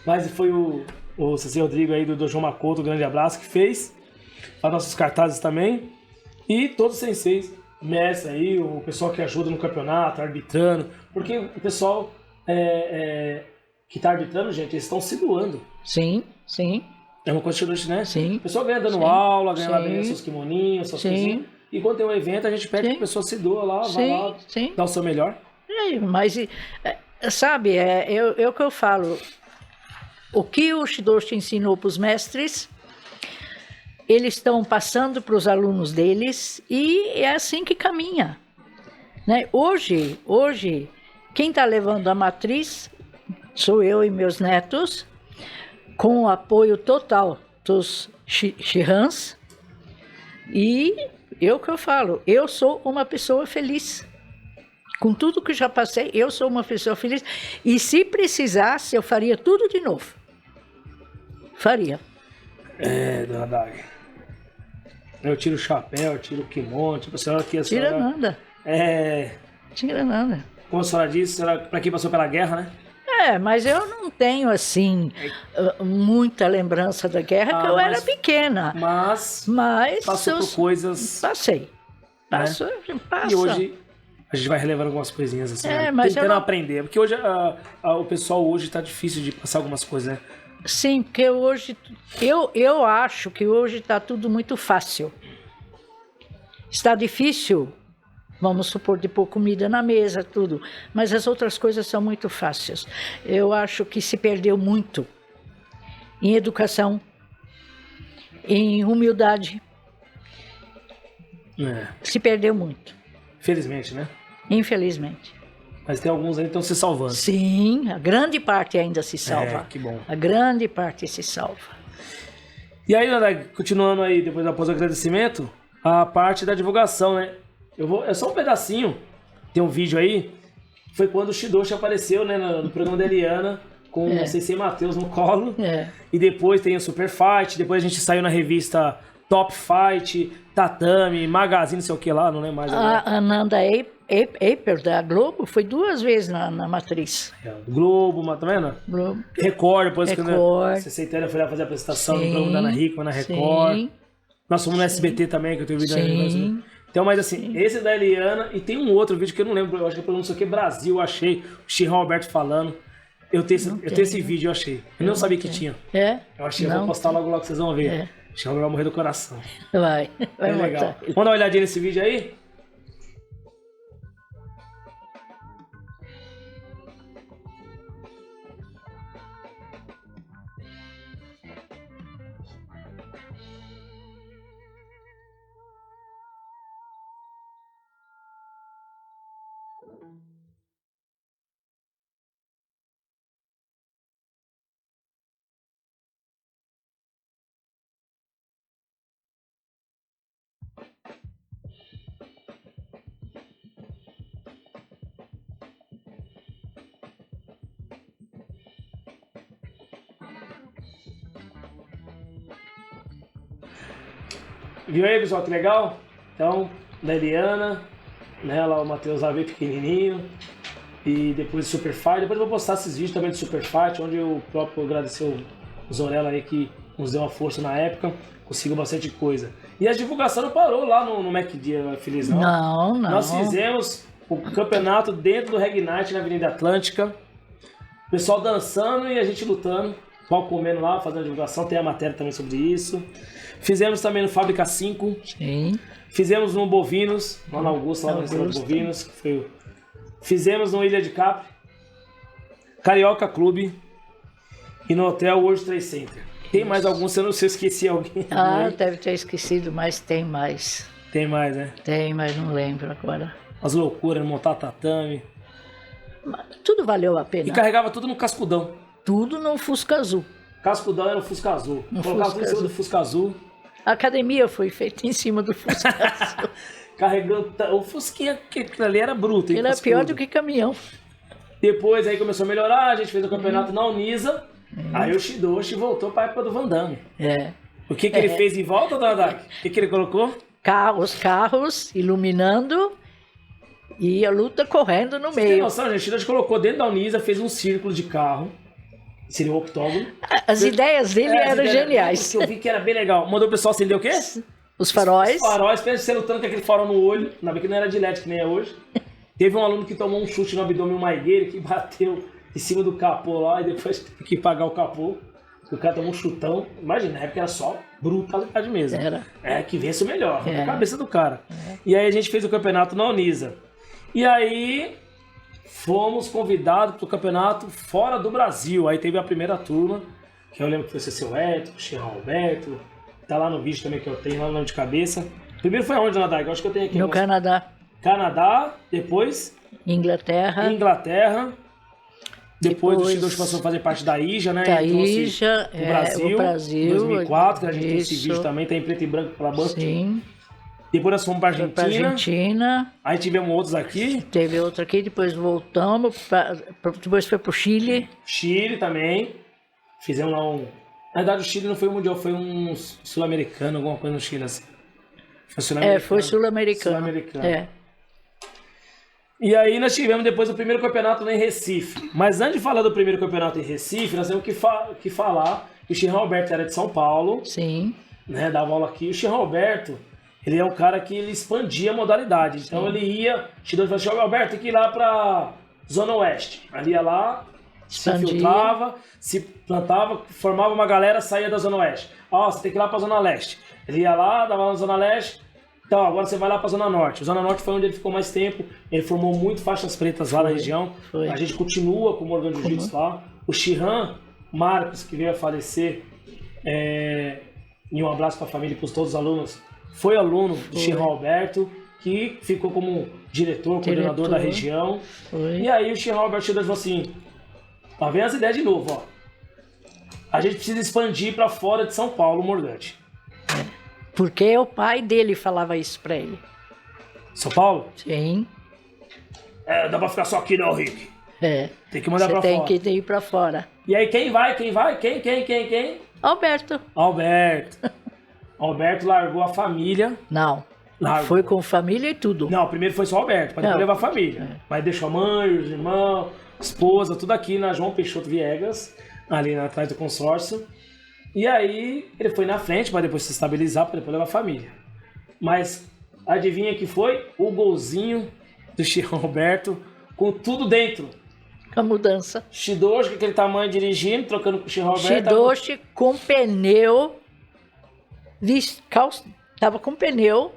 Mas foi o CC Rodrigo aí do Dojo Makoto, um grande abraço, que fez. Para nossos cartazes também. E todos os senseis, mestre aí, o pessoal que ajuda no campeonato, arbitrando. Porque o pessoal que está arbitrando, gente, eles estão se doando. Sim. É uma coisa que né? Sim. O pessoal ganha dando aula, ganha lá ganhando seus kimoninhos, suas coisinhas. E quando tem um evento, a gente pede que a pessoa se doa lá, vai lá, dá o seu melhor. Mas, sabe, é o que eu falo. O que o Shidoshi ensinou para os mestres, eles estão passando para os alunos deles e é assim que caminha. Né? Hoje, quem está levando a matriz sou eu e meus netos, com o apoio total dos Shihans. E o que eu falo, eu sou uma pessoa feliz. Com tudo que já passei, eu sou uma pessoa feliz. E se precisasse, eu faria tudo de novo. Faria. Dona Dag. Eu tiro o chapéu, eu tiro o kimono, tipo, a senhora aqui... Tira nada. Tira nada. Como a senhora disse, para quem passou pela guerra, né? Mas eu não tenho, assim, muita lembrança da guerra, porque eu era pequena. Mas passou por coisas... Passei. Passa. E hoje a gente vai relevando algumas coisinhas assim, mas tentando aprender. Porque hoje o pessoal hoje tá difícil de passar algumas coisas, né? Sim, porque hoje... Eu acho que hoje está tudo muito fácil. Está difícil, vamos supor, de pôr comida na mesa, tudo. Mas as outras coisas são muito fáceis. Eu acho que se perdeu muito em educação, em humildade. Se perdeu muito. Infelizmente, né? Infelizmente. Mas tem alguns aí que estão se salvando. Sim, a grande parte ainda se salva. Que bom. A grande parte se salva. E aí, Nadai, continuando aí, depois após o agradecimento, a parte da divulgação, né? É só um pedacinho. Tem um vídeo aí. Foi quando o Shidoshi apareceu, né, no programa da Eliana, com o Sensei Matheus no colo. E depois tem o Super Fight. Depois a gente saiu na revista Top Fight, Tatame, Magazine, não sei o que lá, não lembro mais. A Ananda Eiper, da Globo, foi 2 vezes na Matriz. Globo, tá vendo? Globo. Record, depois quando a Sensei Tânia foi lá fazer a apresentação no programa da Ana Hickman na Record. Sim. Nós fomos no SBT também, que eu tenho vídeo aí. Então, mas assim, esse da Eliana, e tem um outro vídeo que eu não lembro, eu acho que é pelo não sei o que, Brasil, eu achei, o Chirrão Alberto falando. Eu tenho esse vídeo, eu achei. Eu não sabia que tinha. Eu achei, eu vou postar logo que vocês vão ver. O Chirrão vai morrer do coração. Vai legal. Vamos dar uma olhadinha nesse vídeo aí? Viu aí, pessoal, que legal? Então, da Eliana, né, lá o Matheus lá veio pequenininho, e depois do Super Fight. Depois eu vou postar esses vídeos também do Super Fight, onde eu próprio agradeceu o Zorella aí que nos deu uma força na época, conseguiu bastante coisa. E a divulgação não parou lá no MacDia, Feliz, não? Não. Nós fizemos o campeonato dentro do Reg Night na Avenida Atlântica, o pessoal dançando e a gente lutando, pau comendo lá, fazendo a divulgação, tem a matéria também sobre isso. Fizemos também no Fábrica 5. Sim. Fizemos no Bovinos, lá na Augusta, lá no restaurante Bovinos. Fizemos no Ilha de Capri, Carioca Clube e no Hotel World Trade Center. Tem mais alguns, eu não sei se eu esqueci alguém. Deve ter esquecido, mas tem mais. Tem mais, né? Tem, mas não lembro agora. As loucuras, montar tatame. Tudo valeu a pena. E carregava tudo no cascudão. Tudo no Fusca Azul. Cascudão era o Fusca Azul. Colocava tudo em cima do Fusca Azul. A academia foi feita em cima do Fusca Azul. Carregando o Fusquinha, que aquilo ali era bruto. Ele era pior do que caminhão. Depois aí começou a melhorar, a gente fez o campeonato na Unisa. Aí o Shidoshi voltou para a época do Van Damme. O que ele fez em volta, Dona? O que ele colocou? Os carros iluminando e a luta correndo no meio. Você tem noção, gente? O Shidoshi colocou dentro da Unisa, fez um círculo de carro. Seria um octógono. As ideias dele eram geniais. Eu vi que era bem legal. Mandou o pessoal acender o quê? Os faróis. Os faróis, pensa você lutando com aquele farol no olho. Ainda bem que não era de LED, que nem é hoje. Teve um aluno que tomou um chute no abdômen, um maigueiro, que bateu em cima do capô lá e depois teve que pagar o capô. O cara tomou um chutão. Imagina, na época era só brutalidade mesmo. Que vence o melhor. A cabeça do cara. E aí a gente fez o campeonato na Unisa. E aí fomos convidados para o campeonato fora do Brasil. Aí teve a primeira turma, que eu lembro que foi o seu Eto, o Chirrão Alberto. Tá lá no vídeo também que eu tenho, lá no nome de cabeça. Primeiro foi aonde, Nadai? Eu acho que eu tenho aqui. No Canadá. Canadá, depois... Inglaterra. Depois o Shidoshi passou a fazer parte da IJA, né? Da IJA, o Brasil, em 2004, que a gente tem esse vídeo também, tá em preto e branco pela banca. Sim. Depois nós fomos para Argentina. Aí tivemos outros aqui. Teve outro aqui, depois voltamos, depois foi pro Chile. Chile também. Fizemos lá um... Na verdade o Chile não foi um mundial, foi um sul-americano, alguma coisa no Chile assim. Foi sul-americano. Sul-americano. E aí nós tivemos depois o primeiro campeonato lá em Recife. Mas antes de falar do primeiro campeonato em Recife, nós temos que falar que o Xirrão Alberto era de São Paulo. Sim. Né, dava aula aqui. O Xirrão Alberto, ele é um cara que ele expandia a modalidade. Então ele ia, Xirrão falou assim, Alberto, tem que ir lá pra Zona Oeste. Ali ia lá, expandia. Se infiltrava, se plantava, formava uma galera, saía da Zona Oeste. Ó, você tem que ir lá pra Zona Leste. Ele ia lá, dava na Zona Leste. Então, agora você vai lá pra Zona Norte. A Zona Norte foi onde ele ficou mais tempo. Ele formou muito faixas pretas lá na região. Foi. A gente continua com o Morgante Jiu-Jitsu lá. O Xirrão Marcos, que veio a falecer, e um abraço para a família e para todos os alunos, foi aluno do Xirrão Alberto, que ficou como diretor, coordenador da região. Foi. E aí o Xirrão Alberto chegou e falou assim, tá vendo as ideias de novo, ó. A gente precisa expandir para fora de São Paulo, Morgante. Porque o pai dele falava isso para ele. São Paulo? Sim. Dá para ficar só aqui não, Rick. Tem que mandar para fora. Você tem que ir para fora. E aí quem vai? Quem? Alberto. Alberto largou a família. Não. Largou. Foi com família e tudo. Não, primeiro foi só Alberto, para depois levar a família. Mas deixou a mãe, os irmãos, esposa, tudo aqui na João Peixoto Viegas, ali atrás do consórcio. E aí ele foi na frente para depois se estabilizar, para depois levar a família. Mas adivinha que foi? O golzinho do Xirrão Alberto com tudo dentro. Com a mudança. Shidoshi com aquele tamanho dirigindo, trocando com o Xirrão Alberto. Shidoshi com pneu, tava com pneu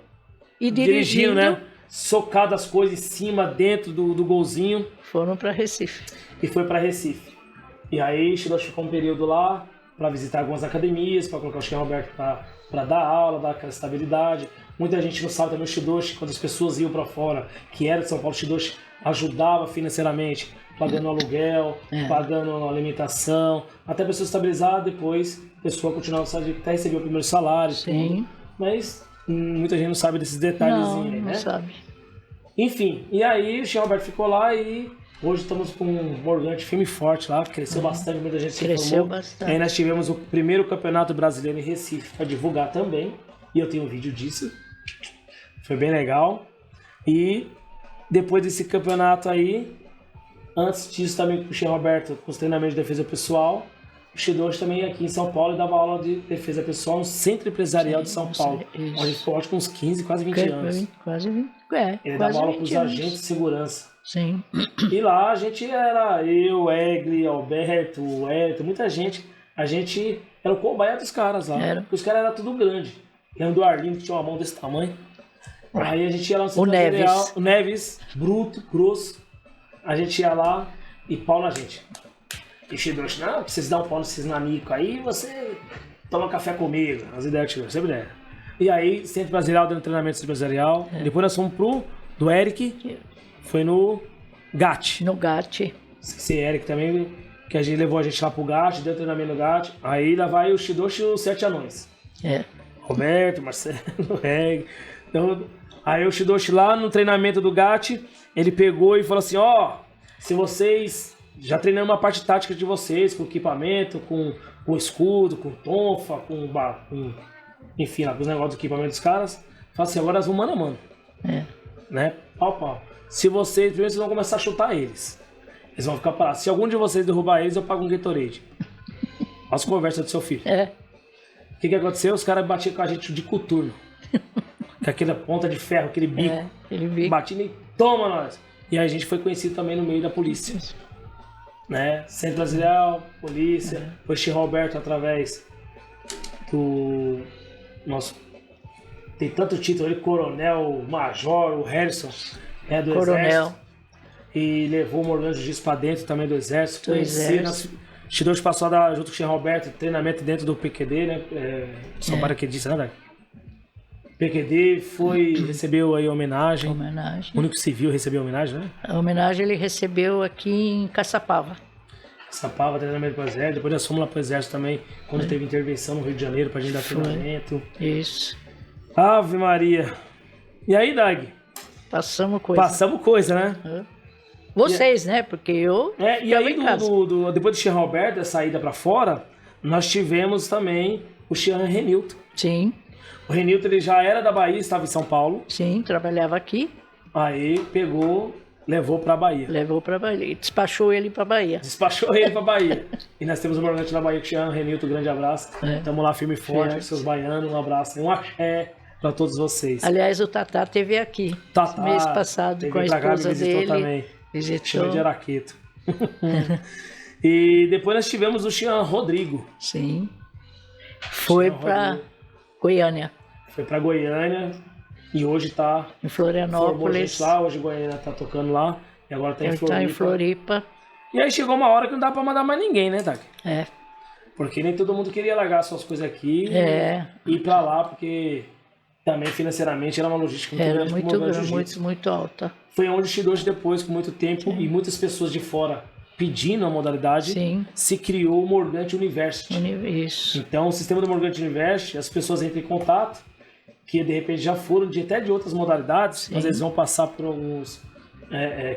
e dirigindo, né? Socado as coisas em cima, dentro do golzinho. Foram para Recife. E foi para Recife. E aí Shidoshi ficou um período lá para visitar algumas academias, para colocar o Xirrão Alberto para dar aula, dar aquela estabilidade. Muita gente não sabe também o Shidoshi, quando as pessoas iam para fora, que era de São Paulo, o Shidoshi ajudava financeiramente, pagando aluguel, pagando alimentação, até a pessoa estabilizar, depois a pessoa continuava até receber o primeiro salário. Sim. Tudo. Mas muita gente não sabe desses detalhezinhos aí, né? Não sabe. Enfim, e aí o Xirrão Alberto ficou lá e hoje estamos com um Morgante firme e forte lá, cresceu bastante, muita gente se formou. Bastante. Aí nós tivemos o primeiro campeonato brasileiro em Recife para divulgar também, e eu tenho um vídeo disso, foi bem legal. E depois desse campeonato aí, antes disso também com o Xirrão Alberto, com os treinamentos de defesa pessoal, o Shidoshi também aqui em São Paulo e dava aula de defesa pessoal no Centro Empresarial de São Paulo, onde ficou acho que uns 15, quase 20 anos. Quase 20, Ele dava aula para os agentes de segurança. Sim. E lá a gente era eu, Egli, Alberto, Hélio, muita gente. A gente era o cobaia dos caras lá. Porque os caras eram tudo grande. Lembro do Arlindo que tinha uma mão desse tamanho. Aí a gente ia lá no Centro Empresarial. O Neves, bruto, grosso. A gente ia lá e pau na gente. E o Shidoshi, não, vocês dão um pau nesses nanicos aí, você toma café comigo. As ideias que eu sempre deram. E aí, Centro Empresarial, dando treinamento empresarial. Depois nós fomos do Eric, foi no GAT. No GAT. Esse Eric também, que a gente levou a gente lá pro GAT, deu treinamento no GAT. Aí lá vai o Shidoshi e os 7 anões. Roberto, Marcelo, Reg. Então, aí o Shidoshi lá no treinamento do GAT, ele pegou e falou assim, se vocês já treinamos uma parte tática de vocês, com equipamento, com escudo, com tonfa, enfim, com os negócios do equipamento dos caras, fala assim, agora nós vamos mano a mano. Né? Pau. Se vocês, primeiro vocês vão começar a chutar eles. Eles vão ficar parados. Se algum de vocês derrubar eles, eu pago um Gatorade. Olha as conversas do seu filho. O que aconteceu? Os caras batiam com a gente de coturno. Com aquela ponta de ferro, aquele bico. Batiam e toma nós. E aí a gente foi conhecido também no meio da polícia. Né? Centro Brasileiro, polícia. Foi Xirrão Alberto através do nosso... Tem tanto título ali, coronel, major, o Harrison, do coronel. Exército. E levou o Morgante Jiu-Jitsu pra dentro também do Exército. Shidoshi passou junto com o Xirrão Alberto, treinamento dentro do PQD, né? São paraquedistas, né, velho? PQD recebeu aí homenagem. O único civil recebeu homenagem, né? A homenagem ele recebeu aqui em Caçapava. Caçapava, treinamento para o Exército. Depois nós fomos lá para o Exército também, quando teve intervenção no Rio de Janeiro, pra gente dar treinamento. Isso. Ave Maria. E aí, Dag? Passamos coisa, né? Vocês, né? Porque eu... E aí, depois do Xirrão Alberto, da saída para fora, nós tivemos também o Xirrão Renilton. Sim. O Renilton, ele já era da Bahia, estava em São Paulo. Sim, trabalhava aqui. Aí pegou levou para a Bahia. Levou para a Bahia. Despachou ele para a Bahia. E nós temos um morgante na Bahia que chama Renilton, grande abraço. Estamos lá firme e forte, seus baianos, um abraço. Um axé para todos vocês. Aliás, o Tatá esteve aqui mês passado com a esposa dele. Também. Visitou. De Araqueto. E depois nós tivemos o Xian Rodrigo. Sim. Foi para Goiânia. Foi para Goiânia e hoje está em Florianópolis. Lá, hoje Goiânia está tocando lá e agora está em Floripa. Está em Floripa. E aí chegou uma hora que não dá para mandar mais ninguém, né, Taki? Porque nem todo mundo queria largar suas coisas aqui e ir para lá, porque também financeiramente era uma logística muito grande. Muito alta. Foi onde o Shidoshi, depois, com muito tempo e muitas pessoas de fora pedindo a modalidade, se criou o Morgante University. Isso. Então, o sistema do Morgante University, as pessoas entram em contato, que de repente já foram até de outras modalidades, mas eles vão passar por alguns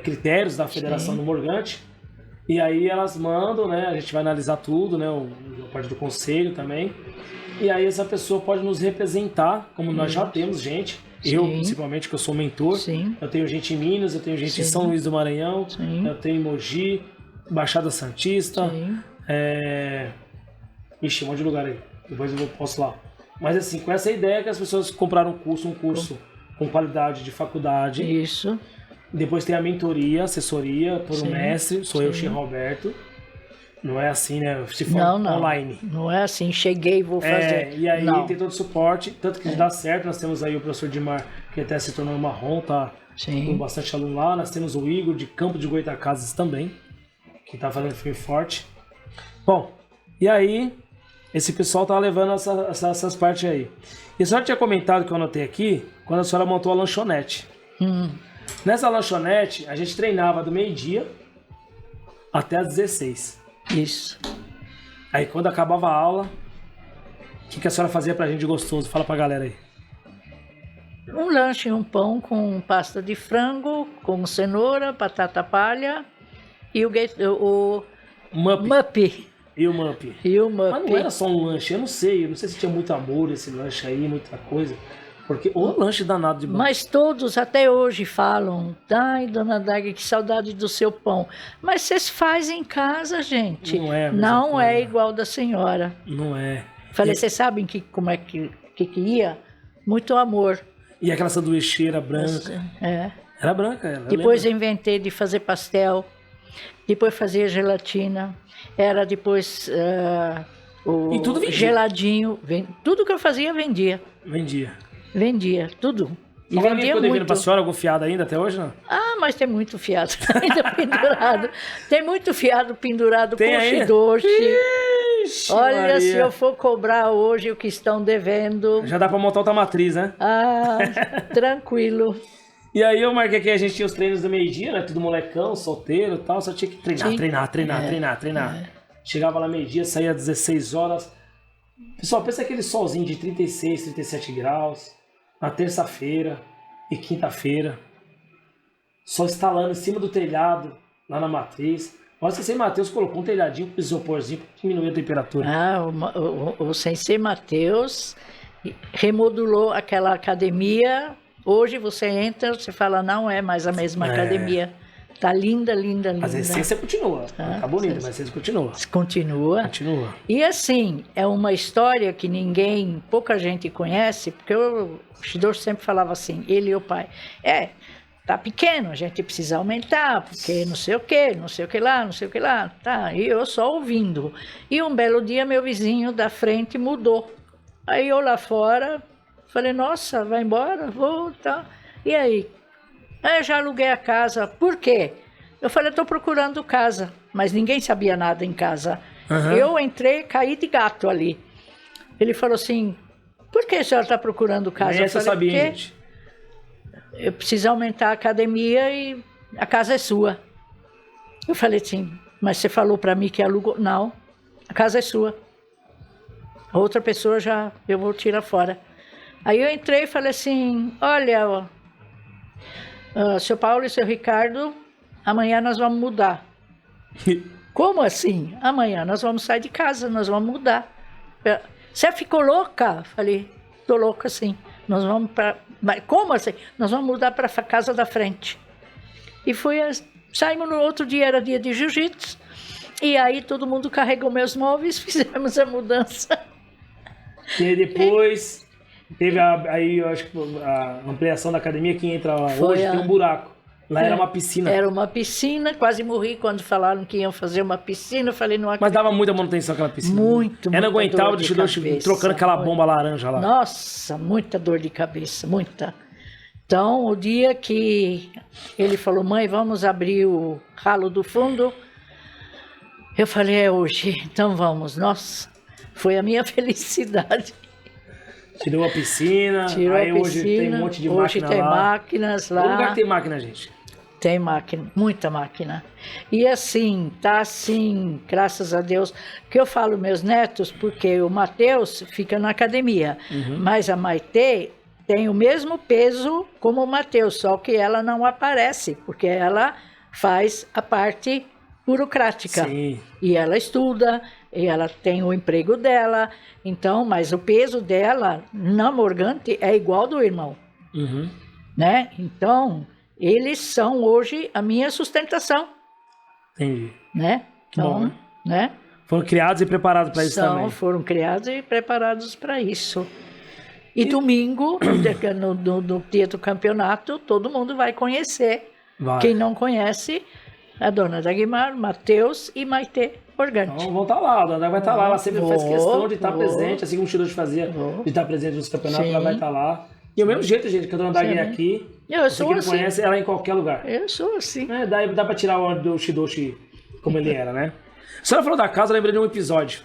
critérios da Federação do Morgante, e aí elas mandam, né, a gente vai analisar tudo, né, a parte do conselho também, e aí essa pessoa pode nos representar, como nós já temos gente, eu principalmente, que eu sou mentor, eu tenho gente em Minas, eu tenho gente em São Luís do Maranhão, eu tenho em Mogi, Baixada Santista, ixi, um monte de lugar aí, depois eu posso lá. Mas assim, com essa ideia que as pessoas compraram um curso com qualidade de faculdade. Isso. Depois tem a mentoria, assessoria por um mestre, sou eu, Xian Roberto. Não é assim, né? Se for online. Não é assim, cheguei, vou fazer. E aí tem todo o suporte, tanto que dá certo. Nós temos aí o professor Dimar, que até se tornou marrom, tá com bastante aluno lá. Nós temos o Igor, de Campo de Goitacazes também, que tá fazendo filme forte. Bom, e aí, esse pessoal tá levando essas partes aí. E a senhora tinha comentado, que eu anotei aqui, quando a senhora montou a lanchonete. Nessa lanchonete, a gente treinava do meio-dia até às 16. Isso. Aí quando acabava a aula, o que a senhora fazia pra gente de gostoso? Fala pra galera aí. Um lanche, um pão com pasta de frango, com cenoura, batata palha e o Mup. E o Mup. Mas não era só um lanche, eu não sei se tinha muito amor esse lanche aí, muita coisa. Porque o lanche danado de bom. Mas todos até hoje falam, ai, dona Daga, que saudade do seu pão. Mas vocês fazem em casa, gente. Não é igual da senhora. Não é. Falei, vocês sabem como é que ia? Muito amor. E aquela sanduicheira branca. Era branca, ela. Depois eu inventei de fazer pastel. Depois fazia gelatina. Era depois e tudo vendia. Geladinho. Tudo que eu fazia, vendia. Vendia, tudo. E vendia muito. Devendo pra senhora algum fiado ainda até hoje, não? Ah, mas tem muito fiado ainda pendurado. Tem muito fiado pendurado com Shidoshi. Olha, Maria. Se eu for cobrar hoje o que estão devendo... Já dá pra montar outra matriz, né? Ah, tranquilo. E aí eu marquei que a gente tinha os treinos do meio-dia, né? Tudo molecão, solteiro e tal. Só tinha que treinar. Chegava lá meio-dia, saía às 16 horas. Pessoal, pensa aquele solzinho de 36, 37 graus, na terça-feira e quinta-feira, só instalando em cima do telhado, lá na matriz. Olha, o Sensei Matheus colocou um telhadinho com isoporzinho para diminuir a temperatura. O Sensei Matheus remodulou aquela academia. Hoje você entra, você fala, não é mais a mesma academia. Tá linda. Mas a essência continua. Tá bonita, mas a essência continua. Continua. E assim, é uma história que pouca gente conhece, porque o Shidoshi sempre falava assim, ele e o pai. Tá pequeno, a gente precisa aumentar, porque não sei o que lá. Tá, e eu só ouvindo. E um belo dia, meu vizinho da frente mudou. Aí eu lá fora, falei, nossa, vai embora? Vou, tá. E aí? Eu já aluguei a casa. Por quê? Eu falei, estou procurando casa. Mas ninguém sabia nada em casa. Eu entrei, caí de gato ali. Ele falou assim, por que a senhora está procurando casa? Eu falei, sabia, gente. Eu preciso aumentar a academia e a casa é sua. Eu falei assim, mas você falou para mim que alugou? Não, a casa é sua. A outra pessoa eu vou tirar fora. Aí eu entrei e falei assim, olha... seu Paulo e seu Ricardo, amanhã nós vamos mudar. Como assim? Amanhã nós vamos sair de casa, nós vamos mudar. Você ficou louca? Falei, tô louca sim. Nós vamos para... Mas como assim? Nós vamos mudar para a casa da frente. E saímos no outro dia, era dia de jiu-jitsu. E aí todo mundo carregou meus móveis, fizemos a mudança. E depois teve aí, eu acho que a ampliação da academia que entra hoje, tem um buraco. Lá era uma piscina. Era uma piscina, quase morri quando falaram que iam fazer uma piscina. Eu falei, não acredito. Mas dava muita manutenção aquela piscina. Muito, eu não aguentava de trocando aquela bomba laranja lá. Nossa, muita dor de cabeça, muita. Então, o dia que ele falou, mãe, vamos abrir o ralo do fundo, eu falei, é hoje, então vamos. Nossa, foi a minha felicidade. Tirou a piscina, aí hoje tem um monte de máquina lá. Hoje tem máquinas lá. Todo lugar tem máquina, gente. Tem máquina, muita máquina. E assim, tá assim, graças a Deus, que eu falo meus netos, porque o Matheus fica na academia, mas a Maitê tem o mesmo peso como o Matheus, só que ela não aparece, porque ela faz a parte burocrática. Sim. E ela estuda, e ela tem o emprego dela, então, mas o peso dela na Morgante é igual do irmão, né? Então, eles são hoje a minha sustentação. Entendi. Né? Então, bom, né? Foram criados e preparados para isso também. Foram criados e preparados para isso. E domingo, no dia do campeonato, todo mundo vai conhecer. Vai. Quem não conhece, a dona Dagmar, Matheus e Maitê Morgante. Então vão estar lá, a dona vai estar lá. Ela sempre faz questão de estar presente, assim como o Shidoshi fazia, de estar presente nos campeonatos, ela vai estar lá. E o mesmo jeito, gente, que a dona Dagmar é aqui. Eu sou assim. Você que não conhece, ela é em qualquer lugar. Eu sou assim. Dá pra tirar o do Shidoshi como ele era, né? A senhora falou da casa, eu lembrei de um episódio.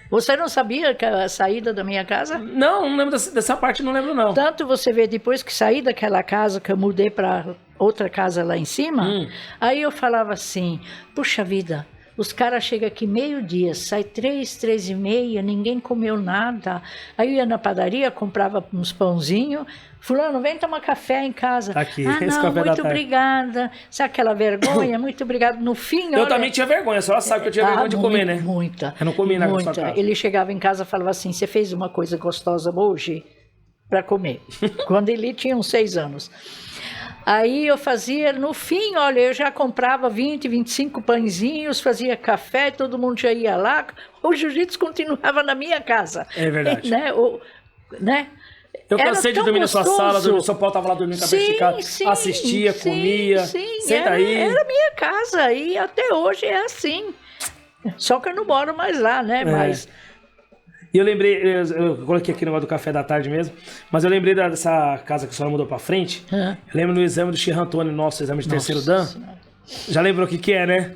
Você não sabia que a saída da minha casa? Não lembro dessa parte, não lembro não. Tanto você vê, depois que saí daquela casa, que eu mudei para outra casa lá em cima, aí eu falava assim, puxa vida, os caras chegam aqui meio-dia, sai 3h30, ninguém comeu nada. Aí eu ia na padaria, comprava uns pãozinhos, fulano, vem tomar café em casa. Aqui, não, esse café muito obrigada. Sabe aquela vergonha? Muito obrigada. No fim, eu também tinha vergonha, a senhora sabe que eu tinha vergonha de comer, né? Muita. Eu não comia na sua casa. Ele chegava em casa e falava assim, você fez uma coisa gostosa hoje para comer. Quando ele tinha uns 6 anos. Aí eu fazia, no fim, olha, eu já comprava 20, 25 pãezinhos, fazia café, todo mundo já ia lá. O jiu-jitsu continuava na minha casa. É verdade. Né? Eu cansei de dormir na sua sala, dormir no São Paulo, tava lá dormindo com a cabeça esticada, assistia, comia, senta aí. Era minha casa e até hoje é assim. Só que eu não moro mais lá, né? Mas... E eu lembrei, eu coloquei aqui no negócio do café da tarde mesmo, mas eu lembrei dessa casa que a senhora mudou pra frente. Eu lembro no exame do Chirrantone, nosso exame de terceiro dan. Já lembrou o que é, né?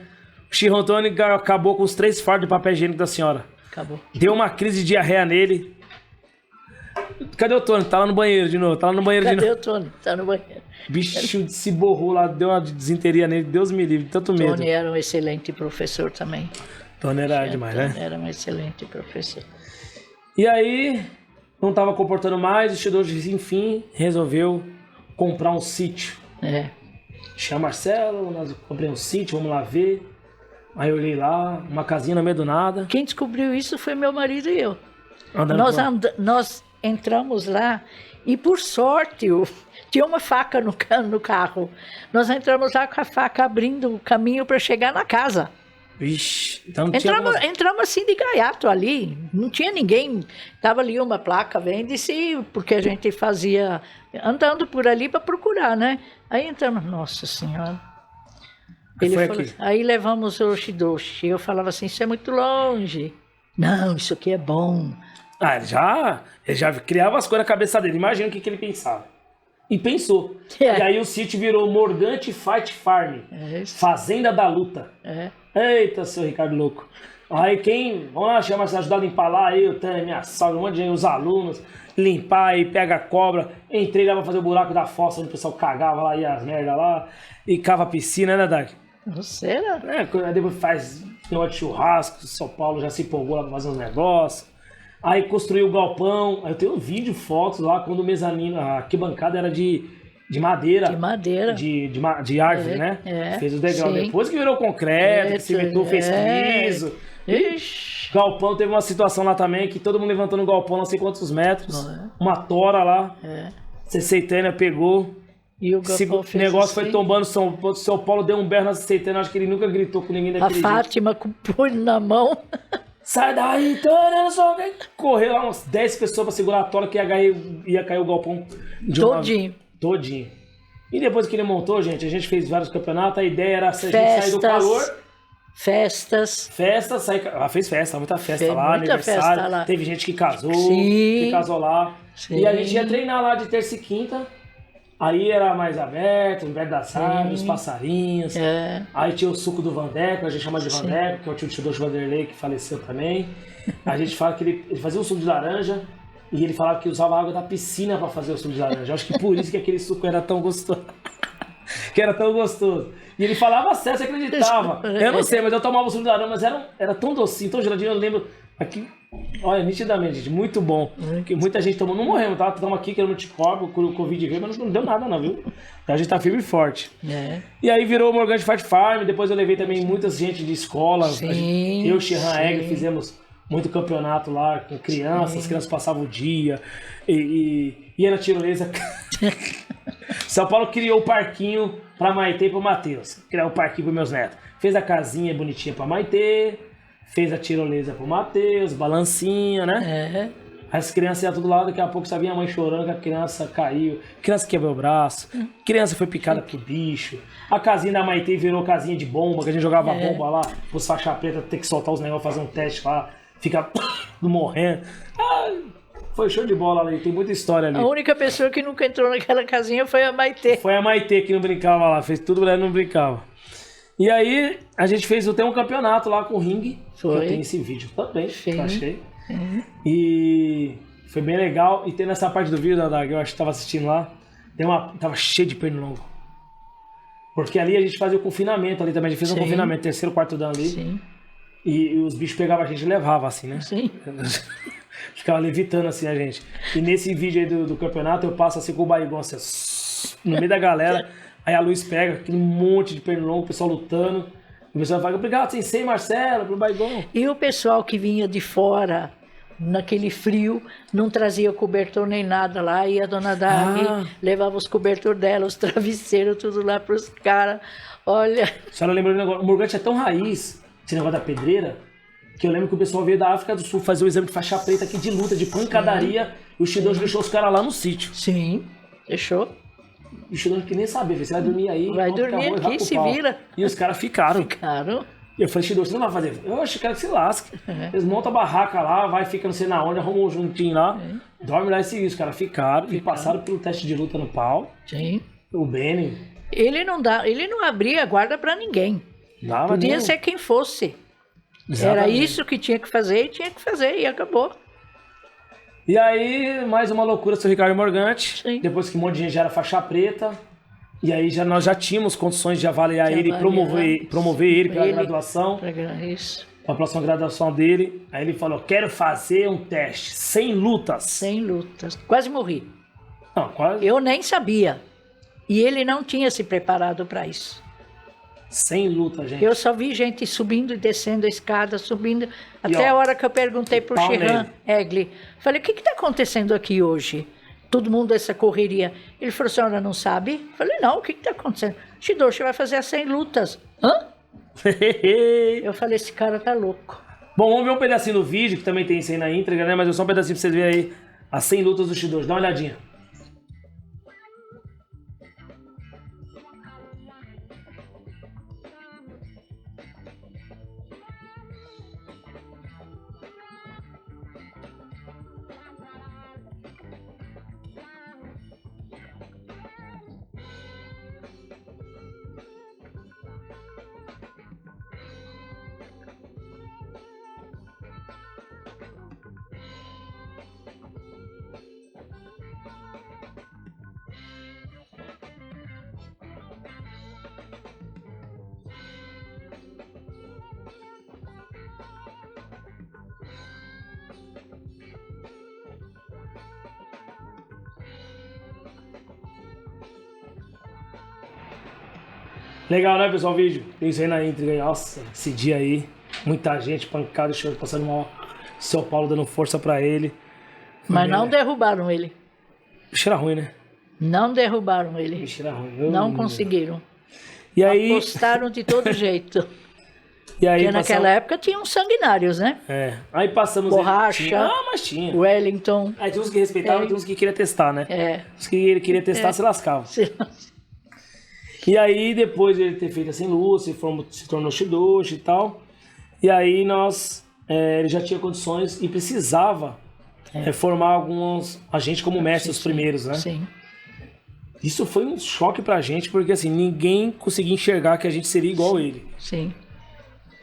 O Chirrantone acabou com os 3 fardos de papel higiênico da senhora. Acabou. Deu uma crise de diarreia nele. Cadê o Tony? Tá lá no banheiro de novo. Cadê o Tony? Tá no banheiro. Bicho se borrou lá, deu uma desinteria nele. Deus me livre, tanto medo. Tony era um excelente professor também. Tony era demais, né? Era um excelente professor. E aí, não estava comportando mais, o Shidoshi, enfim, resolveu comprar um sítio. Chama Marcelo, nós comprei um sítio, vamos lá ver. Aí eu olhei lá, uma casinha no meio do nada. Quem descobriu isso foi meu marido e eu. Nós entramos lá e, por sorte, tinha uma faca no carro. Nós entramos lá com a faca abrindo o caminho para chegar na casa. Vixe, então entramos assim de gaiato ali, não tinha ninguém, tava ali uma placa, vende-se, porque a gente fazia, andando por ali para procurar, né? Aí entramos, nossa senhora. Ele falou, aí levamos o Shidoshi, eu falava assim, isso é muito longe. Não, isso aqui é bom. Ele já criava as coisas na cabeça dele, imagina o que ele pensava. E pensou. E aí o sítio virou Morgante Fight Farm, Fazenda da Luta. Eita, seu Ricardo louco. Aí vamos lá, chama se ajudar a limpar lá, aí eu tenho minha sogra, um monte de gente, os alunos, limpar aí, pega a cobra. Entrei lá pra fazer o buraco da fossa, onde o pessoal cagava lá, ia as merda lá, e cava a piscina, né, Dag? Você era? Aí depois faz negócio de churrasco, São Paulo já se empolgou lá pra fazer uns negócios. Aí construiu o galpão, aí eu tenho um vídeo, fotos lá, quando o mezanino, a arquibancada era de madeira. De madeira. De árvore, né? Fez o degrau. Depois que virou concreto, que cimentou, fez piso. Ixi. Galpão, teve uma situação lá também, que todo mundo levantou no galpão, não sei quantos metros. Uma tora lá. Ceceitânia pegou, E o Galpão fez negócio assim. foi tombando, São Paulo deu um berro na aceitando, acho que ele nunca gritou com ninguém daquele jeito. A Fátima com o punho na mão. Sai daí, Tânia, só correu lá umas 10 pessoas pra segurar a tola que ia cair o galpão todinho. E depois que ele montou, gente, a gente fez vários campeonatos, a ideia era a gente sair do calor. Festas, fez festa, muita festa lá, aniversário. Festa lá. Teve gente que casou, lá. Sim. E a gente ia treinar lá de terça e quinta. Aí era mais aberto, perto das árvores, os passarinhos. Aí tinha o suco do Vandeco, a gente chama de Vandeco, que é o tio do Vanderlei, que faleceu também. A gente fala que ele fazia um suco de laranja e ele falava que usava a água da piscina para fazer o suco de laranja. Eu acho que por isso que aquele suco era tão gostoso. E ele falava sério, você acreditava. Eu não sei, mas eu tomava o suco de laranja, mas era tão docinho, tão geladinho, eu lembro aqui. Olha, nitidamente, gente, muito bom. Porque muita gente tomou, não morremos, tá? Estamos aqui querendo anticorpo, o Covid veio, mas não deu nada não, viu? A gente tá firme e forte. E aí virou o Morgante Fight Farm, depois eu levei também muita gente de escola. Eu e o Xirran Egg fizemos muito campeonato lá com crianças, as crianças passavam o dia. E era tirolesa. São Paulo criou o parquinho pra Maitê e pro Matheus. Criou o parquinho pros meus netos. Fez a casinha bonitinha pra Maitê. Fez a tirolesa pro Matheus, balancinha, né? As crianças iam tudo lá, daqui a pouco sabia a mãe chorando que a criança caiu, criança quebrou o braço, criança foi picada por bicho. A casinha da Maitê virou casinha de bomba, que a gente jogava bomba lá, os faixa preta ter que soltar os negócios, fazer um teste lá, fica morrendo. Foi show de bola ali, tem muita história ali. A única pessoa que nunca entrou naquela casinha foi a Maitê. Foi a Maitê que não brincava lá, fez tudo, ela não brincava. E aí, a gente fez até um campeonato lá com o ringue. Foi. Eu tenho esse vídeo também, que eu achei. E foi bem legal. E tem nessa parte do vídeo, da eu acho que tava assistindo lá, tava cheio de pernilongo. Porque ali a gente fazia o confinamento ali também. A gente fez um confinamento, terceiro, quarto dan ali. Sim. E os bichos pegavam a gente e levavam assim, né? Sim. Ficava levitando assim a gente. E nesse vídeo aí do campeonato, eu passo assim com o barrigão assim, no meio da galera. Aí a luz pega, aquele monte de pernilongo, o pessoal lutando. O pessoal fala, obrigado, Sensei Marcelo, pro Baigon. E o pessoal que vinha de fora, naquele frio, não trazia cobertor nem nada lá. E a dona Dani levava os cobertores dela, os travesseiros, tudo lá pros caras. Olha... A senhora lembra do negócio? O Morgante é tão raiz, esse negócio da pedreira, que eu lembro que o pessoal veio da África do Sul fazer o exame de faixa preta aqui de luta, de pancadaria. E o Shidoshi deixou os caras lá no sítio. Sim, deixou. O Shidoshi que nem sabia, você vai dormir aí. Vai dormir aqui, se vira. E os caras ficaram. E eu falei, Shidoshi, você não vai fazer? Eu acho que quero que se lasque. Eles montam a barraca lá, vai, fica não sei na onde, arrumam um juntinho lá, dorme lá e seguir. Os caras ficaram e passaram pelo teste de luta no pau. Sim. O Benny. Ele não abria a guarda pra ninguém. Podia ser quem fosse. Exatamente. Era isso que tinha que fazer e acabou. E aí, mais uma loucura, seu Ricardo Morgante. Sim. Depois que um monte de gente já era faixa preta. E aí nós já tínhamos condições de avaliar ele e promover ele pela graduação. Isso. Para a próxima graduação dele. Aí ele falou, quero fazer um teste, 100 lutas. 100 lutas. Quase morri. Não, quase. Eu nem sabia. E ele não tinha se preparado para isso. 100 lutas, gente. Eu só vi gente subindo e descendo a escada, subindo. Até a hora que eu perguntei pro Xirran Egli. Falei, o que está acontecendo aqui hoje? Todo mundo essa correria. Ele falou, a senhora não sabe? Falei, não, o que está acontecendo? Shidoshi vai fazer as 100 lutas. Hã? Eu falei, esse cara tá louco. Bom, vamos ver um pedacinho do vídeo, que também tem isso aí na íntegra, né? Mas é só um pedacinho pra vocês verem aí as 100 lutas do Shidoshi. Dá uma olhadinha. Legal, né, pessoal, o vídeo? Tem isso aí na íntegra. Nossa, esse dia aí, muita gente, pancada, chorando, passando mal. São Paulo dando força pra ele. Mas não derrubaram ele. Cheira ruim, né? Não derrubaram ele. Bicho era ruim. Não conseguiram. E aí... Apostaram de todo jeito. E aí, porque naquela época tinham sanguinários, né? Aí passamos... Borracha. Mas tinha. Wellington. Aí tinha uns que respeitavam e tinha uns que queriam testar, né? Os que ele queria testar se lascavam. E aí, depois de ele ter feito assim, Lúcia, se tornou Shidoshi e tal. E aí ele já tinha condições e precisava formar alguns agentes como mestres, os primeiros, né? Sim. Isso foi um choque pra gente, porque assim, ninguém conseguia enxergar que a gente seria igual a ele. Sim.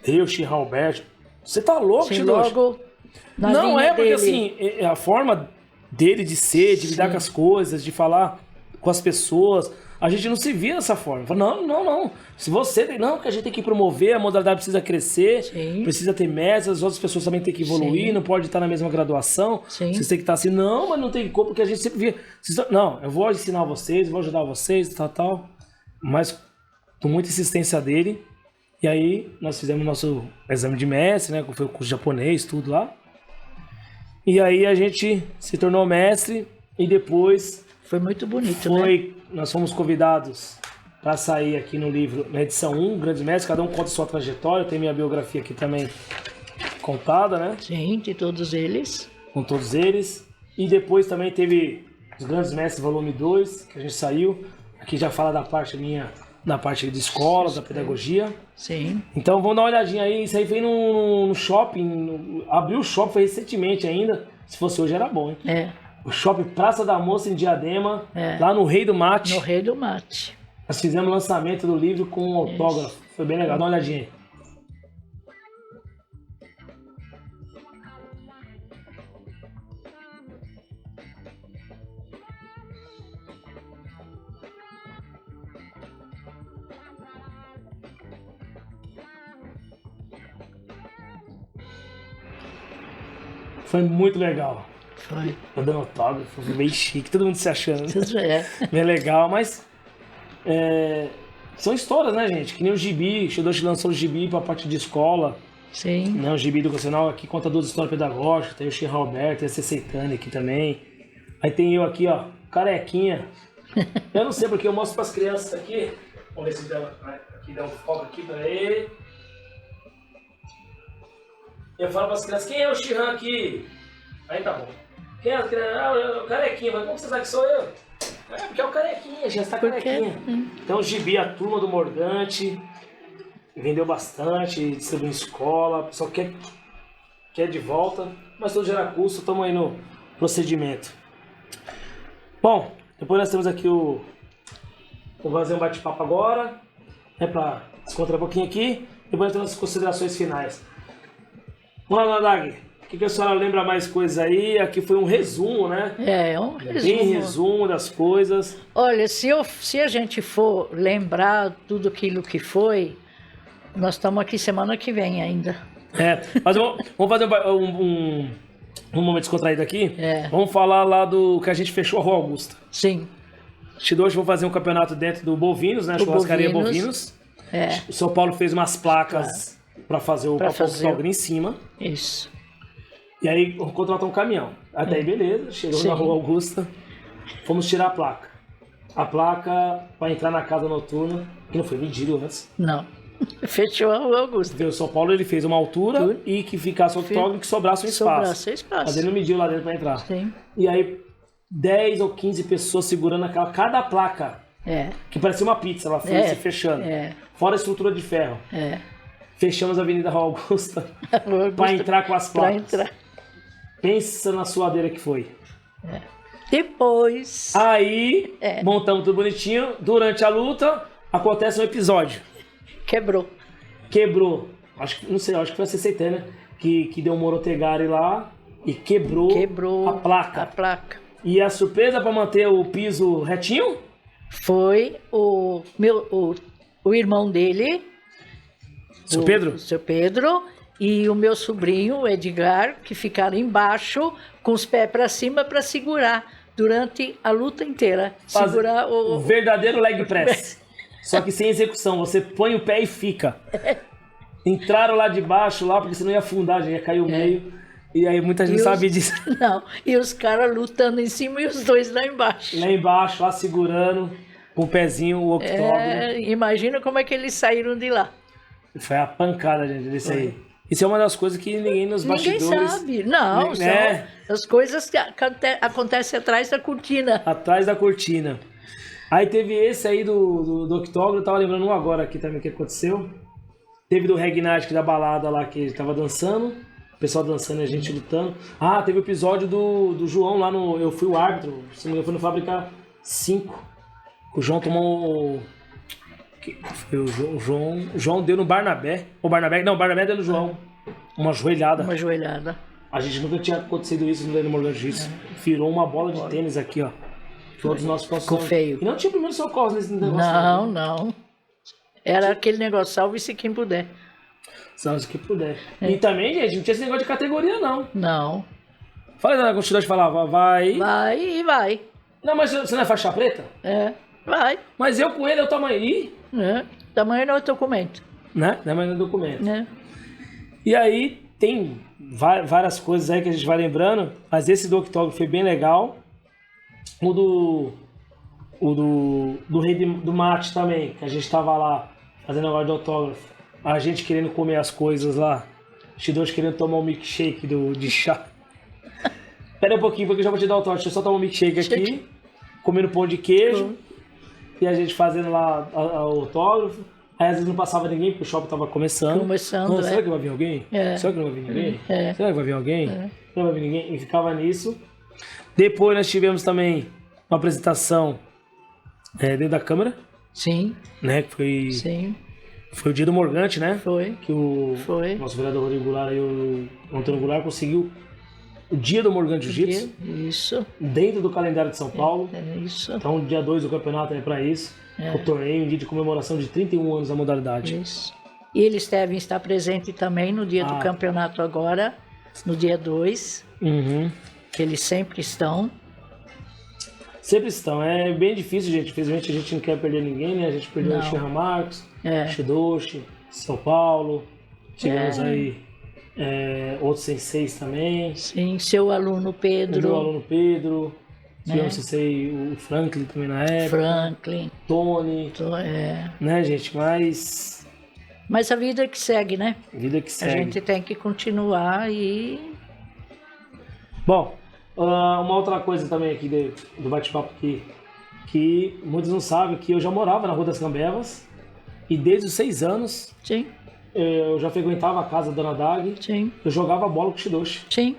Eu, Shihan Alberto. Você tá louco, Shidoshi? Logo não é, porque assim, a forma dele de ser, de lidar com as coisas, de falar com as pessoas, a gente não se via dessa forma. Fala, não. Se você tem. Não, que a gente tem que promover, a modalidade precisa crescer, precisa ter metas, as outras pessoas também têm que evoluir, não pode estar na mesma graduação. Vocês têm que estar assim, não, mas não tem como, porque a gente sempre via. Não, eu vou ensinar vocês, vou ajudar vocês, tal. Mas com muita insistência dele. E aí nós fizemos nosso exame de mestre, né? Foi o curso japonês, tudo lá. E aí a gente se tornou mestre e depois... Foi muito bonito, né? Nós fomos convidados para sair aqui no livro, na edição 1, Grandes Mestres, cada um conta sua trajetória, tem minha biografia aqui também contada, né? Sim, de todos eles. Com todos eles. E depois também teve os Grandes Mestres, volume 2, que a gente saiu. Aqui já fala da parte minha, da parte de escola, da pedagogia. Sim. Então vamos dar uma olhadinha aí, isso aí veio no shopping, abriu o shopping, foi recentemente ainda, se fosse hoje era bom, hein? O shopping Praça da Moça em Diadema, lá no Rei do Mate. No Rei do Mate. Nós fizemos o lançamento do livro com um autógrafo. Foi bem legal, dá uma olhadinha aí. Foi muito legal. Foi. Eu dando autógrafo, foi bem chique, todo mundo se achando. Né? Bem legal, mas são histórias, né, gente? Que nem o gibi, o Shidoshi lançou o gibi pra parte de escola. Sim. Né, o gibi educacional aqui conta duas histórias pedagógicas, tem o Shihan Alberto, tem a Seitani aqui também. Aí tem eu aqui, ó, carequinha. Eu não sei porque eu mostro pras crianças aqui. Vamos ver se dá um foco aqui pra ele. Eu falo pras crianças, quem é o Shihan aqui? Aí tá bom. Quem é o carequinha? Mas como você sabe que sou eu? Porque é o carequinha, já está carequinha. Então o gibi, a turma do Morgante, vendeu bastante, distribuiu em escola, o pessoal quer de volta, mas todo gera custo, estamos aí no procedimento. Bom, depois nós temos aqui vou fazer um bate-papo agora, para descontrair um pouquinho aqui, depois nós temos as considerações finais. Vamos lá, Dag. O que a senhora lembra mais coisas aí? Aqui foi um resumo, né? Um resumo. Bem resumo das coisas. Olha, se a gente for lembrar tudo aquilo que foi, nós estamos aqui semana que vem ainda. Mas vamos fazer um momento descontraído aqui. Vamos falar lá do que a gente fechou a Rua Augusta. Sim. Hoje vou fazer um campeonato dentro do Bovinos, né? Churrascaria Bovinos. O São Paulo fez umas placas para fazer o papo em cima. Isso. E aí contratou um caminhão. Até aí beleza, chegou na Rua Augusta, fomos tirar a placa. A placa para entrar na casa noturna, que não foi medido antes. Não, fechou a Rua Augusta. Porque o São Paulo ele fez uma altura e que ficasse octógono que sobrasse um espaço. Mas ele não mediu lá dentro para entrar. Sim. E aí 10 ou 15 pessoas segurando cada placa, que parecia uma pizza, ela foi se fechando. Fora a estrutura de ferro. Fechamos a Avenida Rua Augusta para entrar com as placas. Pensa na suadeira que foi. Depois... Aí, montamos tudo bonitinho. Durante a luta, acontece um episódio. Quebrou. Acho que foi a CCT, né? Que deu um morotegari lá e quebrou a placa. E a surpresa para manter o piso retinho? Foi o irmão dele... Seu Pedro? Seu Pedro... E o meu sobrinho, o Edgar, que ficaram embaixo com os pés para cima para segurar durante a luta inteira. Segurar o verdadeiro leg press. Só que sem execução. Você põe o pé e fica. Entraram lá de baixo, porque senão ia afundar, já ia cair o meio. E aí muita gente sabe disso. Não, e os caras lutando em cima e os dois lá embaixo. Lá embaixo, lá segurando, com o pezinho, o octógono. Imagina como é que eles saíram de lá. Foi a pancada, gente, desse aí. Isso é uma das coisas que ninguém nos bastidores... Ninguém sabe. Não, são as coisas que acontecem atrás da cortina. Atrás da cortina. Aí teve esse aí do octógono, eu tava lembrando um agora aqui também que aconteceu. Teve do Regnatic da balada lá que ele tava dançando. O pessoal dançando e a gente lutando. Ah, teve o episódio do João lá no... Eu fui o árbitro, se não me engano, foi no Fábrica 5. O João tomou... O João deu no Barnabé. O Barnabé deu no João. Uma joelhada. Uma joelhada. A gente nunca tinha acontecido isso no Morgan Jiu-Jitsu. Virou uma bola de tênis aqui, ó. Todos nós ficou feio. E não tinha primeiro socorro nesse negócio. Não. Era aquele negócio, salve-se quem puder. Salve-se quem puder. E também, gente, não tinha esse negócio de categoria, não. Não. Fala aí na quantidade de falava, vai. Vai e vai. Não, mas você não é faixa preta? Vai. Mas eu com ele é o tamanho. Tamanho não é documento. Né? Tamanho no documento. É. E aí tem várias coisas aí que a gente vai lembrando, mas esse do octógono foi bem legal. O do rei do mate também, que a gente tava lá fazendo negócio de autógrafo. A gente querendo comer as coisas lá. Shidoshi querendo tomar um milkshake de chá. Pera um pouquinho, porque eu já vou te dar o autógrafo. Deixa eu só tomar um milkshake aqui. Comendo pão de queijo. E a gente fazendo lá o autógrafo. Aí às vezes não passava ninguém, porque o shopping tava começando. Será que vai vir alguém? Será que não vai vir ninguém? Será que vai vir alguém? Não vai vir ninguém? E ficava nisso. Depois nós tivemos também uma apresentação dentro da Câmara. Sim. Né? Que foi... Sim. Foi o dia do Morgante, né? Foi. Que o nosso vereador Rodrigo Goulart e o Antônio Goulart conseguiu o dia do Morgante Jiu-Jitsu. Isso. Dentro do calendário de São Paulo. Isso. Então, dia 2 do campeonato é para isso. O torneio, um dia de comemoração de 31 anos da modalidade. Isso. E eles devem estar presentes também no dia do campeonato agora, no dia 2. Que eles sempre estão. Sempre estão. É bem difícil, gente. Infelizmente a gente não quer perder ninguém, né? A gente perdeu o Shehan Marcos, Shidoshi, São Paulo. Tivemos aí outros senseis também. Sim, seu aluno Pedro. Meu aluno Pedro. Tivemos o Franklin também na época. Tony. Né, gente? Mas a vida que segue, né? Vida que segue. A gente tem que continuar e... Bom, uma outra coisa também aqui do bate-papo aqui, que muitos não sabem, que eu já morava na Rua das Cambevas e desde os 6 anos eu já frequentava a casa da Dona Dag. Eu jogava bola com o Shidoshi.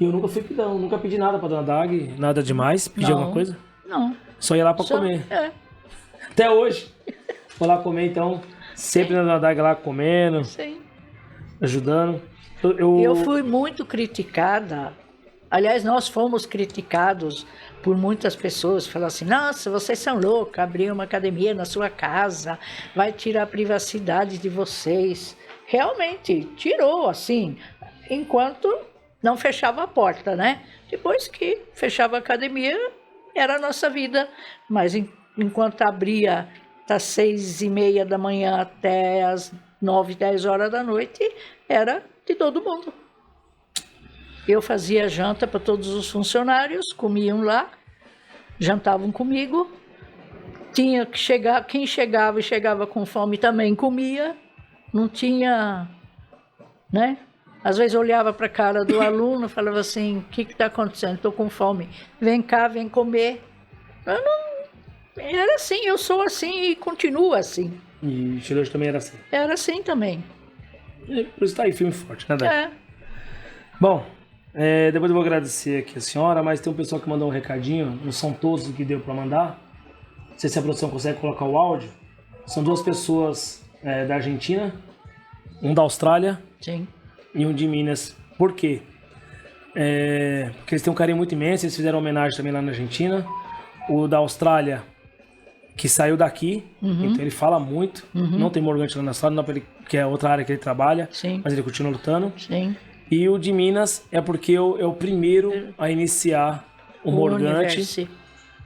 E eu nunca fui pidão, nunca pedi nada pra Dona Dag, nada demais. Pedi alguma coisa? Não. Só ia lá pra comer. Até hoje. Vou lá comer, então, sempre na Dona Dag lá comendo, ajudando. Eu fui muito criticada. Aliás, nós fomos criticados por muitas pessoas. Falaram assim, nossa, vocês são loucos, abrir uma academia na sua casa, vai tirar a privacidade de vocês. Realmente, tirou, assim, enquanto não fechava a porta, né? Depois que fechava a academia, era a nossa vida. Mas enquanto abria das 6:30 da manhã até as 9, 10 horas da noite, era de todo mundo. Eu fazia janta para todos os funcionários, comiam lá, jantavam comigo. Tinha que chegar, quem chegava e chegava com fome também comia. Não tinha, né? Às vezes eu olhava para a cara do aluno e falava assim, o que está acontecendo? Estou com fome. Vem cá, vem comer. Era assim, eu sou assim e continuo assim. E o Shidoshi também era assim? Era assim também. Por isso tá aí, filme forte, né, Dai? Bom, depois eu vou agradecer aqui a senhora, mas tem um pessoal que mandou um recadinho, não são todos que deu para mandar. Não sei se a produção consegue colocar o áudio. São 2 pessoas da Argentina, um da Austrália e um de Minas. Por quê? Porque eles têm um carinho muito imenso, eles fizeram homenagem também lá na Argentina. O da Austrália, que saiu daqui, então ele fala muito. Não tem Morgante lá na Austrália, que é outra área que ele trabalha, mas ele continua lutando. E o de Minas é porque é o primeiro a iniciar o Morgante.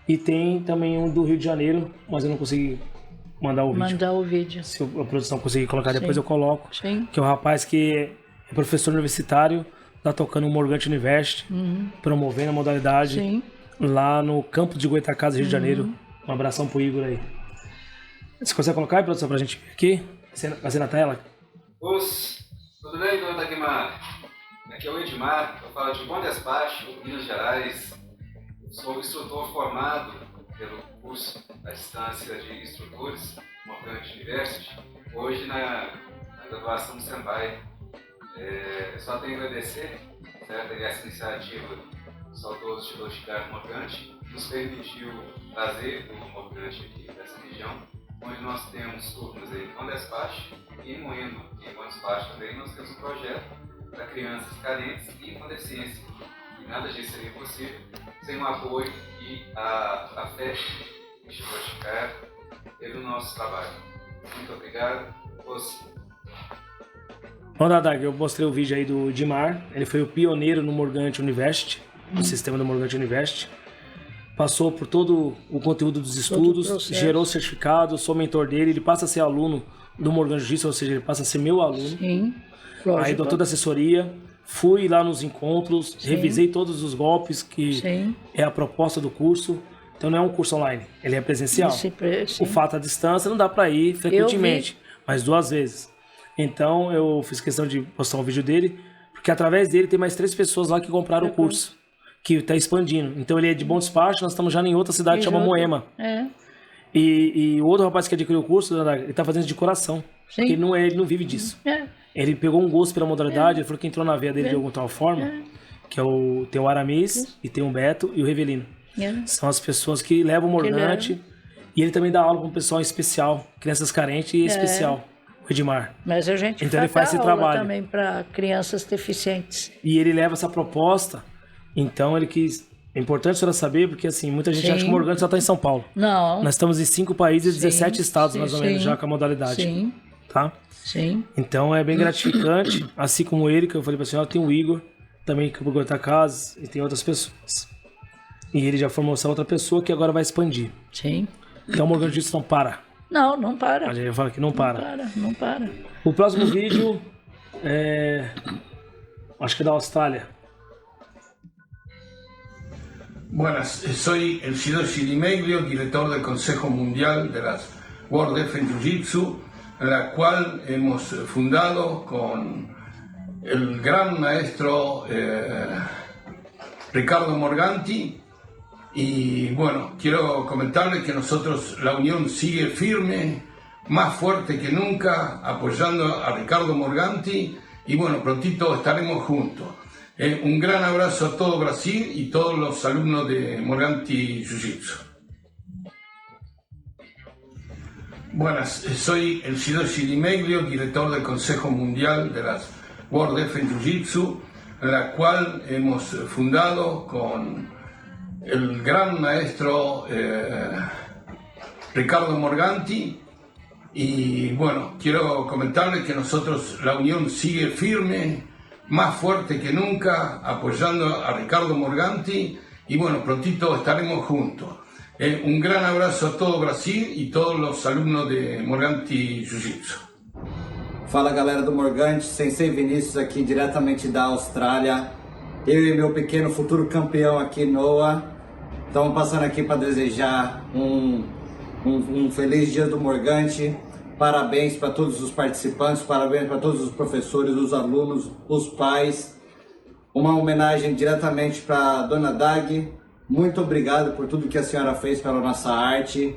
E tem também um do Rio de Janeiro, mas eu não consegui mandar o vídeo. Se a produção conseguir colocar depois, eu coloco. Que é um rapaz que é professor universitário tá tocando o Morgante University, promovendo a modalidade lá no campo de Goitacazes, Rio de Janeiro. Um abração pro Igor aí. Você consegue colocar aí, produção, pra gente ver aqui? Vai ser na tela? Tudo bem, Dona Dagmar? Aqui é o Edmar, eu falo de Bom Despacho, Minas Gerais. Sou instrutor formado pelo curso à distância de instrutores, Morgante University, hoje na graduação do Senpai. Só tenho a agradecer, certo? Essa iniciativa do saudoso Chido Ricardo Morgante nos permitiu trazer o Morgante aqui dessa região, onde nós temos turmas em Bom Despacho e em Moema. E em Bom Despacho também nós temos um projeto para crianças carentes e com deficiência. E nada disso seria possível sem o apoio e a fé que Chido Ricardo teve no nosso trabalho. Muito obrigado. Bom, Dadag, eu mostrei o vídeo aí do Edmar. Ele foi o pioneiro no Morgante University, no sistema do Morgante University. Passou por todo o conteúdo dos estudos, gerou certificado, sou mentor dele. Ele passa a ser aluno do Morgante Jiu-Jitsu, ou seja, ele passa a ser meu aluno. Sim, lógico. Aí dou toda a assessoria, fui lá nos encontros, revisei todos os golpes que é a proposta do curso. Então não é um curso online, ele é presencial. O fato à distância não dá para ir frequentemente, mas 2 vezes. Então eu fiz questão de postar um vídeo dele, porque através dele tem mais 3 pessoas lá que compraram o curso, que está expandindo. Então ele é de Bom Despacho, nós estamos já em outra cidade que chama Moema. E o outro rapaz que adquiriu o curso, ele está fazendo de coração, porque ele não vive disso. Ele pegou um gosto pela modalidade, ele falou que entrou na veia dele de alguma tal forma, que tem o Aramis, e tem o Beto e o Revelino. São as pessoas que levam o Morgante, e ele também dá aula para um pessoal especial, crianças carentes e especial. O Edmar. Mas a gente então ele faz esse trabalho também para crianças deficientes. E ele leva essa proposta, então ele quis... É importante a senhora saber, porque assim, muita gente acha que o Morgante só está em São Paulo. Não. Nós estamos em 5 países e 17 estados, mais ou menos, já com a modalidade. Sim. Tá? Sim. Então é bem gratificante, assim como ele, que eu falei para a senhora, tem o Igor, também que é o Goitacazes, e tem outras pessoas. E ele já formou essa outra pessoa que agora vai expandir. Sim. Então o Morgante Jiu-Jitsu não para. Não para. A gente fala que não para. Não para. O próximo vídeo acho que é da Austrália. Buenas, soy el Shidoshi Dimeglio, director del Consejo Mundial de las World Defense Jiu-Jitsu, la cual hemos fundado con el gran maestro Ricardo Morganti. Y bueno, quiero comentarles que nosotros, la unión sigue firme, más fuerte que nunca, apoyando a Ricardo Morganti, y bueno, prontito estaremos juntos. Un gran abrazo a todo Brasil y todos los alumnos de Morganti Jiu-Jitsu. Buenas, soy el Shidoshi Dimeglio, director del Consejo Mundial de las World Defense Jiu-Jitsu, la cual hemos fundado con el gran maestro Ricardo Morganti. Y bueno, quiero comentarles que nosotros, la unión sigue firme, más fuerte que nunca, apoyando a Ricardo Morganti, y bueno, prontito estaremos juntos. Un gran abrazo a todo Brasil e todos os alunos de Morganti Jiu-Jitsu. Fala galera do Morgante, Sensei Vinícius aqui diretamente da Austrália. Eu e meu pequeno futuro campeão aqui, Noah, estamos passando aqui para desejar um feliz dia do Morgante. Parabéns para todos os participantes, parabéns para todos os professores, os alunos, os pais. Uma homenagem diretamente para a Dona Dag. Muito obrigado por tudo que a senhora fez pela nossa arte.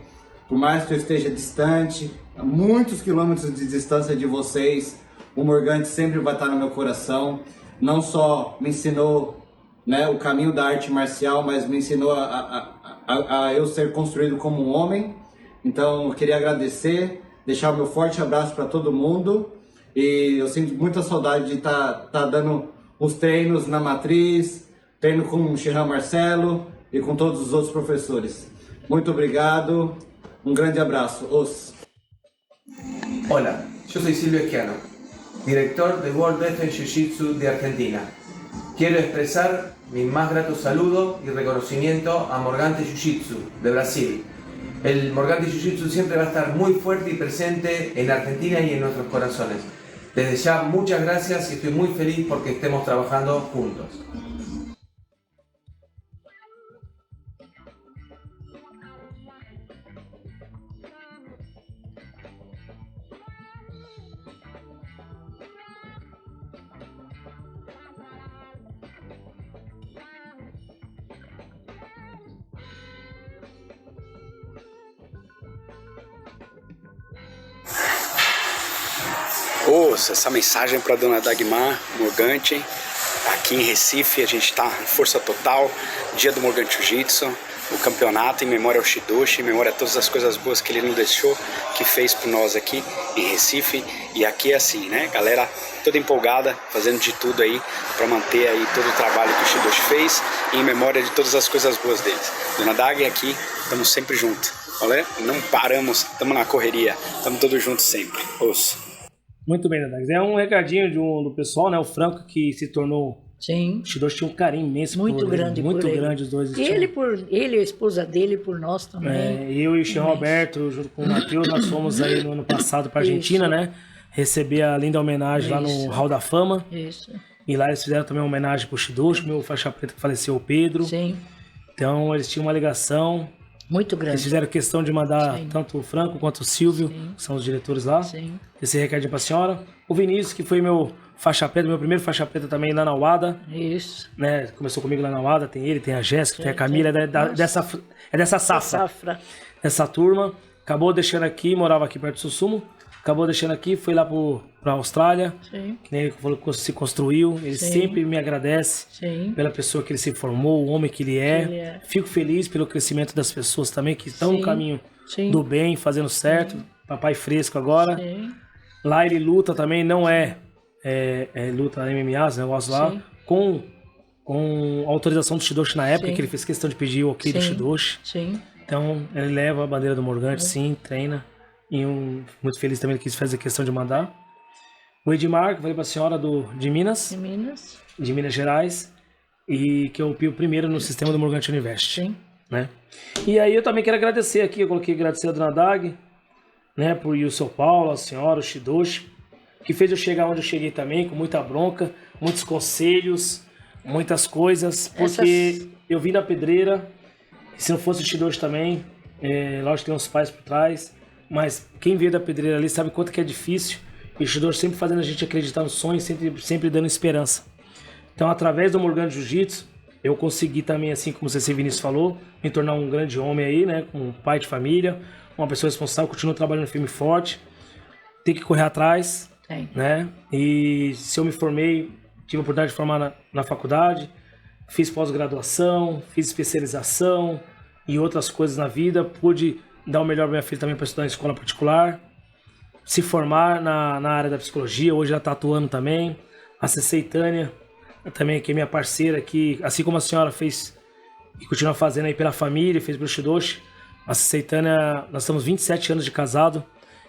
Por mais que eu esteja distante, a muitos quilômetros de distância de vocês, o Morgante sempre vai estar no meu coração. Não só me ensinou, né, o caminho da arte marcial, mas me ensinou a eu ser construído como um homem. Então eu queria agradecer, deixar o meu forte abraço para todo mundo. E eu sinto muita saudade de estar dando os treinos na Matriz, treino com o Shehan Marcelo e com todos os outros professores. Muito obrigado, um grande abraço. Hola, yo soy Silvio Esquiano, director de World Defense Jiu-Jitsu de Argentina. Quiero expresar mi más grato saludo y reconocimiento a Morganti Jiu-Jitsu de Brasil. El Morganti Jiu-Jitsu siempre va a estar muy fuerte y presente en Argentina y en nuestros corazones. Desde ya, muchas gracias y estoy muy feliz porque estemos trabajando juntos. Ouça essa mensagem para dona Dagmar Morgante, aqui em Recife. A gente está em força total, dia do Morgante Jiu-Jitsu, o campeonato em memória ao Shidoshi, em memória a todas as coisas boas que ele nos deixou, que fez por nós aqui em Recife. E aqui é assim, né, galera toda empolgada, fazendo de tudo aí para manter aí todo o trabalho que o Shidoshi fez e em memória de todas as coisas boas deles. Dona Dag, aqui estamos sempre juntos, olha, não paramos, estamos na correria, estamos todos juntos sempre. Ouça. Muito bem, Dadax. É um recadinho do pessoal, né? O Franco, que se tornou... Sim. O Shidoshi tinha um carinho imenso muito por grande ele. Muito por grande ele. os dois. E ele, a esposa dele, por nós também. Eu e o Chico Roberto, junto com o Matheus, nós fomos aí no ano passado para a Argentina, né? Receber a linda homenagem lá no Hall da Fama. Isso. E lá eles fizeram também uma homenagem pro Shidoshi, meu faixa preta que faleceu, o Pedro. Sim. Então eles tinham uma ligação... Muito grande. Eles fizeram questão de mandar tanto o Franco quanto o Silvio, que são os diretores lá. Sim. Esse recadinho pra senhora. O Vinícius, que foi meu faixa preta, meu primeiro faixa preta também lá na UADA. Isso. Né? Começou comigo lá na UADA, tem ele, tem a Jéssica, tem a Camila, dessa safra. Dessa turma. Acabou deixando aqui, morava aqui perto do Susumo. Acabou deixando aqui, foi lá pra Austrália. Sim. Que nem ele falou que se construiu. Ele sempre me agradece pela pessoa que ele se formou, o homem que ele é. Fico feliz pelo crescimento das pessoas também que estão no caminho do bem, fazendo certo. Papai fresco agora. Lá ele luta também, não luta MMA, negócio lá, com autorização do Shidoshi na época, que ele fez questão de pedir o ok do Shidoshi. Então ele leva a bandeira do Morgante, treina. E muito feliz também que quis fazer questão de mandar. O Edmar, que falei pra senhora de Minas. De Minas Gerais. E que é o primeiro no sistema do Morgante University. Né? E aí eu também quero agradecer aqui, eu coloquei agradecer a dona Dag, né, por o seu Paulo, a senhora, o Shidoshi, que fez eu chegar onde eu cheguei também, com muita bronca, muitos conselhos, muitas coisas, porque eu vim da pedreira, e se não fosse o Shidoshi também, lógico que tem uns pais por trás, mas quem veio da pedreira ali sabe quanto que é difícil. E o Shidoshi sempre fazendo a gente acreditar no sonho, sempre dando esperança. Então, através do Morgante Jiu-Jitsu, eu consegui também, assim como o CC Vinícius falou, me tornar um grande homem aí, né? Um pai de família, uma pessoa responsável, continuo trabalhando firme e forte. Tem que correr atrás, né? E se eu me formei, tive a oportunidade de formar na faculdade, fiz pós-graduação, fiz especialização e outras coisas na vida, pude dar o melhor pra minha filha também para estudar em escola particular, se formar na área da psicologia, hoje ela está atuando também. A CC Tânia, também que é minha parceira aqui, assim como a senhora fez e continua fazendo aí pela família, fez pelo Shidoshi. A CC Tânia, nós estamos 27 anos de casado.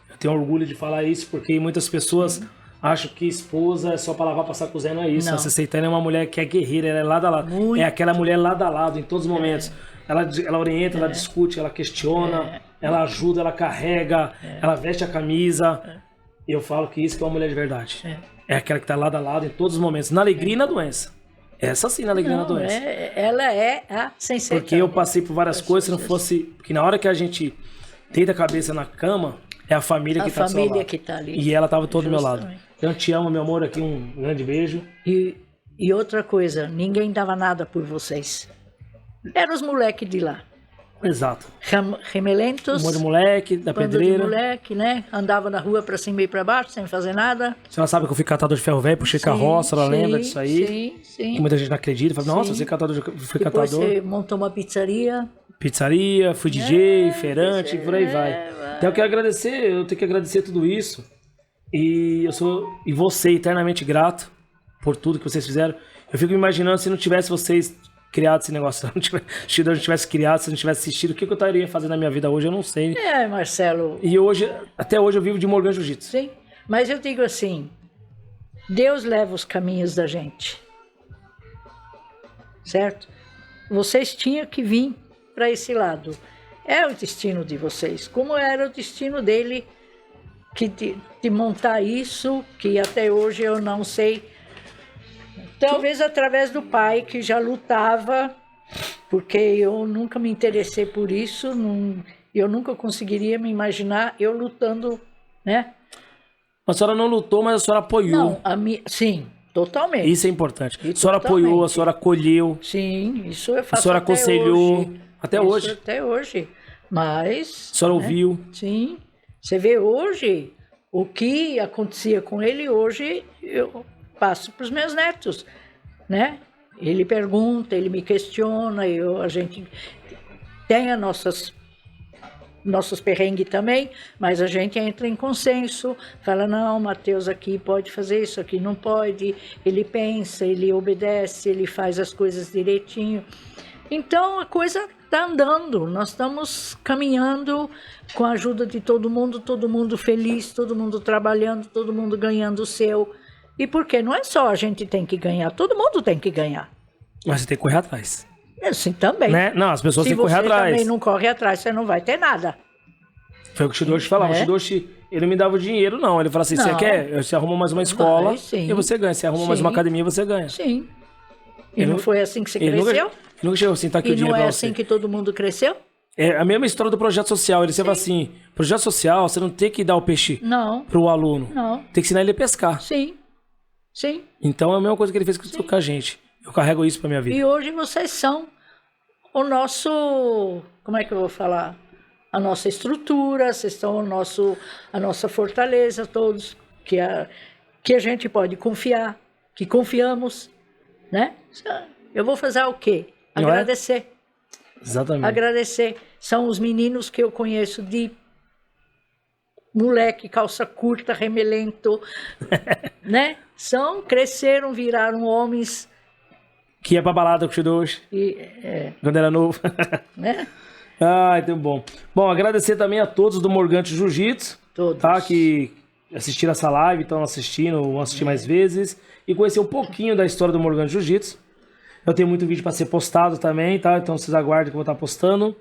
Eu tenho orgulho de falar isso porque muitas pessoas acham que esposa é só para lavar, passar cozinha, não é isso. Não. A CC Tânia é uma mulher que é guerreira, ela é lado a lado. Muito. É aquela mulher lado a lado em todos os momentos. Ela orienta, ela discute, ela questiona, ela ajuda, ela carrega, ela veste a camisa. E eu falo que isso que é uma mulher de verdade. É aquela que está lado a lado em todos os momentos, na alegria e na doença. Essa sim, na alegria e na doença. Ela é a sensação. Porque eu passei por várias coisas, se não fosse... Porque na hora que a gente deita a cabeça na cama, é a família que está do seu lado. Que tá ali. E ela estava todo do meu lado. Então, eu te amo, meu amor, aqui um grande beijo. E outra coisa, ninguém dava nada por vocês. Eram os moleques de lá. Exato. Remelentos. Um monte de moleque, da pedreira. De moleque, né? Andava na rua pra cima e pra baixo, sem fazer nada. A senhora sabe que eu fui catador de ferro velho, puxei carroça, ela lembra disso aí? Sim. Que muita gente não acredita. Fala, nossa, você é catador Depois catador. Você montou uma pizzaria. Pizzaria, fui DJ, feirante, por aí vai. Então eu quero agradecer, eu tenho que agradecer tudo isso. E eu sou, e você, eternamente grato por tudo que vocês fizeram. Eu fico imaginando se não tivesse vocês criado esse negócio, se não tivesse criado, se não tivesse assistido, o que eu estaria fazendo na minha vida hoje, eu não sei. Marcelo. E hoje, até hoje eu vivo de Morgante Jiu-Jitsu. Sim, mas eu digo assim, Deus leva os caminhos da gente, certo? Vocês tinham que vir para esse lado. É o destino de vocês, como era o destino dele de montar isso, que até hoje eu não sei. Talvez através do pai, que já lutava, porque eu nunca me interessei por isso, eu nunca conseguiria me imaginar eu lutando, né? A senhora não lutou, mas a senhora apoiou. Não, sim, totalmente. Isso é importante. A senhora apoiou, a senhora acolheu. Sim, isso eu faço. A senhora aconselhou. Até hoje. Até hoje. Mas... A senhora ouviu. Sim. Você vê hoje, o que acontecia com ele, hoje eu passo para os meus netos, né? Ele pergunta, ele me questiona, a gente tem nossos perrengues também, mas a gente entra em consenso, fala, não, Mateus aqui pode fazer isso, aqui não pode, ele pensa, ele obedece, ele faz as coisas direitinho. Então a coisa está andando, nós estamos caminhando com a ajuda de todo mundo feliz, todo mundo trabalhando, todo mundo ganhando o seu. E por quê? Não é só a gente tem que ganhar, todo mundo tem que ganhar. Mas você tem que correr atrás. Assim também. Né? Não, as pessoas têm que correr atrás. Se você também não corre atrás, você não vai ter nada. Foi o que o Shidoshi falava. O Shidoshi, ele não me dava o dinheiro, não. Ele falava assim, você quer? Você arruma mais uma escola e você ganha. Você arruma mais uma academia, você ganha. Sim. E não foi assim que você cresceu? Nunca chegou assim, tá aqui o dinheiro pra você. E não é assim que todo mundo cresceu? É a mesma história do projeto social. Ele sempre fala assim, projeto social, você não tem que dar o peixe pro aluno. Não. Tem que ensinar ele a pescar. Sim. Sim. Então é a mesma coisa que ele fez com a gente. Eu carrego isso pra minha vida. E hoje vocês são o nosso... Como é que eu vou falar? A nossa estrutura, vocês são a nossa fortaleza, todos. Que a gente pode confiar, que confiamos, né? Eu vou fazer o quê? Agradecer. Exatamente. Agradecer. São os meninos que eu conheço de moleque, calça curta, remelento, né? Cresceram, viraram homens. Que ia pra balada com o Shidoshi. Quando era novo. Né? Ai, tão bom. Bom, agradecer também a todos do Morgante Jiu-Jitsu. Todos. Tá? Que assistiram essa live, estão assistindo, vão assistir mais vezes. E conhecer um pouquinho da história do Morgante Jiu-Jitsu. Eu tenho muito vídeo para ser postado também, tá? Então vocês aguardem que eu vou estar postando.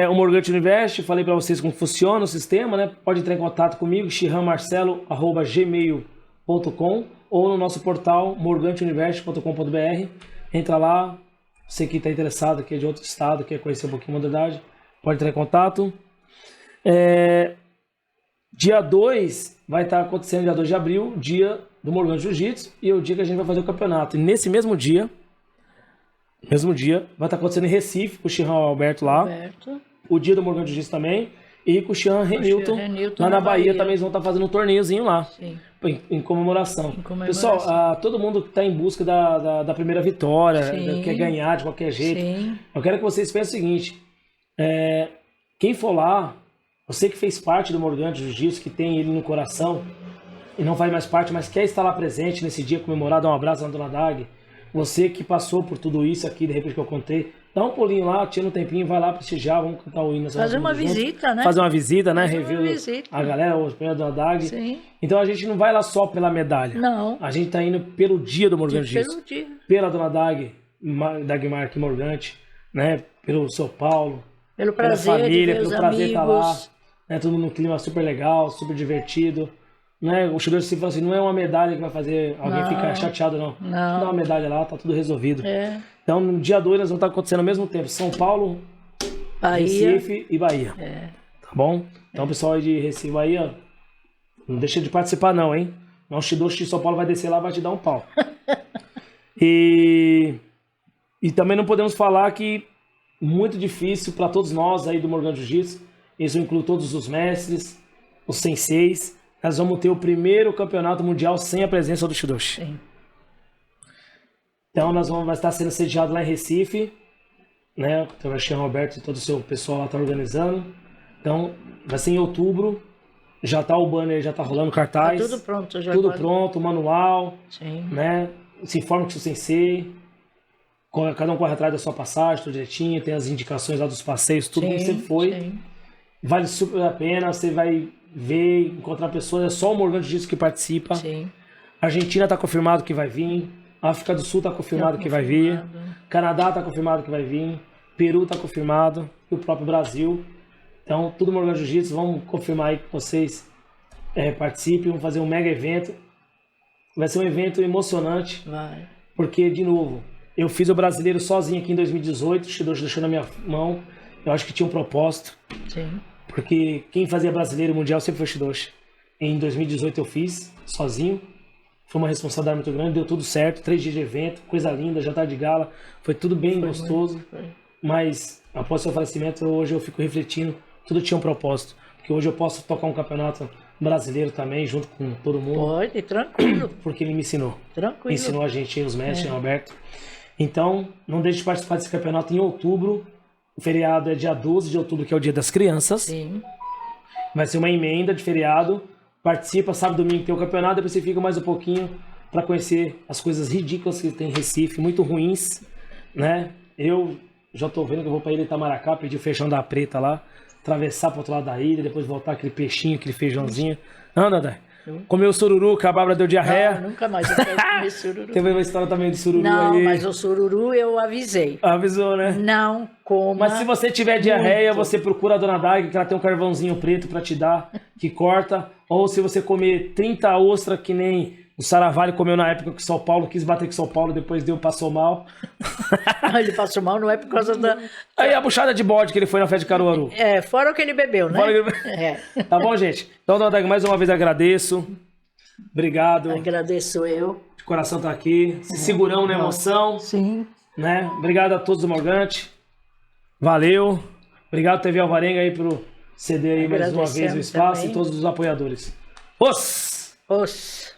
O Morgante Invest, falei para vocês como funciona o sistema, né? Pode entrar em contato comigo, chirranmarcelo@gmail.com ou no nosso portal morganteuniverse.com.br. Entra lá, você que está interessado, que é de outro estado, quer conhecer um pouquinho a modalidade, pode entrar em contato. Dia 2 vai estar acontecendo, dia 2 de abril, dia do Morgante Jiu-Jitsu, e é o dia que a gente vai fazer o campeonato. E nesse mesmo dia, vai estar acontecendo em Recife, com o Chirran Alberto lá. O dia do Morgante Jiu-Jitsu também. E com o Chirran Renilton, lá na Bahia, também eles vão estar fazendo um torneiozinho lá. Em comemoração. Pessoal, todo mundo está em busca da primeira vitória, quer ganhar de qualquer jeito. Sim. Eu quero que vocês pensem o seguinte, quem for lá, você que fez parte do Morgante Jiu-Jitsu, que tem ele no coração, e não faz mais parte, mas quer estar lá presente nesse dia, comemorar, dar um abraço na Dona Dag, você que passou por tudo isso aqui, de repente que eu contei, dá um pulinho lá, tira um tempinho, vai lá prestigiar, vamos cantar o hino. Fazer uma visita, né? Fazer uma visita, né? Rever a galera, o primeiro da Dag. Sim. Então a gente não vai lá só pela medalha. Não. A gente tá indo pelo dia do Morgante Jiu-Jitsu. Pela Dona Dag, Dagmar Morgante, né? Pelo São Paulo. Pelo prazer, pela família, de ver pelo prazer de estar lá. Né? Todo mundo num clima super legal, super divertido. Né? O Shidoshi fala assim, não é uma medalha que vai fazer alguém ficar chateado, não. Dá uma medalha lá, tá tudo resolvido. Então, no dia 2, nós vamos estar acontecendo ao mesmo tempo. São Paulo, Bahia, Recife e Bahia. Tá bom? Então, o pessoal aí de Recife e Bahia, não deixa de participar não, hein? Não, o Shidoshi de São Paulo vai descer lá e vai te dar um pau. E também não podemos falar que muito difícil para todos nós aí do Morgante Jiu-Jitsu, isso inclui todos os mestres, os senseis, nós vamos ter o primeiro campeonato mundial sem a presença do Shidoshi. Sim. Então nós vamos estar sendo sediado lá em Recife, né? Então o Chirran Roberto e todo o seu pessoal lá está organizando. Então vai ser em outubro, já tá o banner, já tá rolando cartaz. Tá tudo pronto já. Tudo pronto, manual. Sim. Né? Se informa com o seu sensei. Cada um corre atrás da sua passagem, tudo direitinho, tem as indicações lá dos passeios, tudo como você foi. Sim. Vale super a pena, você vai ver, encontrar pessoas, é só o Morgante Jiu-Jitsu que participa. Sim. A Argentina está confirmado que vai vir, a África do Sul está confirmado que vai vir, Canadá está confirmado que vai vir, Peru está confirmado, e o próprio Brasil. Então, tudo Morgante Jiu-Jitsu, vamos confirmar aí com vocês participe, vamos fazer um mega evento. Vai ser um evento emocionante. Vai. Porque, de novo, eu fiz o brasileiro sozinho aqui em 2018, o Shidoshi deixou na minha mão. Eu acho que tinha um propósito. Sim. Porque quem fazia brasileiro mundial sempre foi o Shidoshi. Em 2018 eu fiz, sozinho. Foi uma responsabilidade muito grande, deu tudo certo. 3 dias de evento, coisa linda, jantar de gala. Foi tudo bem gostoso. Mas, após seu falecimento, hoje eu fico refletindo. Tudo tinha um propósito. Porque hoje eu posso tocar um campeonato brasileiro também, junto com todo mundo. Pode, tranquilo. Porque ele me ensinou. Tranquilo. Ensinou a gente, os mestres, Alberto. Então, não deixe de participar desse campeonato em outubro. O feriado é dia 12 de outubro, que é o Dia das Crianças. Sim. Vai ser uma emenda de feriado. Participa, sábado e domingo tem o campeonato, depois você fica mais um pouquinho para conhecer as coisas ridículas que tem em Recife, muito ruins, né? Eu já tô vendo que eu vou para ilha Itamaracá, pedir o feijão da preta lá, atravessar para outro lado da ilha, depois voltar aquele peixinho, aquele feijãozinho. Não, Dadé. Comeu sururu, que a Bárbara deu diarreia. Não, nunca mais eu quero comer sururu. Teve uma história também de sururu não, aí. Não, mas o sururu eu avisei. Avisou, né? Não coma. Mas se você tiver diarreia, você procura a Dona Dag, que ela tem um carvãozinho preto pra te dar, que corta. Ou se você comer 30 ostras, que nem o Saravalho comeu na época que São Paulo, quis bater com São Paulo, depois passou mal. Ele passou mal, não é por causa da... Aí a buchada de bode que ele foi na festa de Caruaru. Fora o que ele bebeu, né? Tá bom, gente? Então, Dona Dag, mais uma vez agradeço. Obrigado. Agradeço eu. De coração tá aqui. Se segurão na emoção. Sim. Né? Obrigado a todos do Morgante. Valeu. Obrigado, TV Alvarenga, aí, por ceder aí mais uma vez o espaço também. E todos os apoiadores. Os!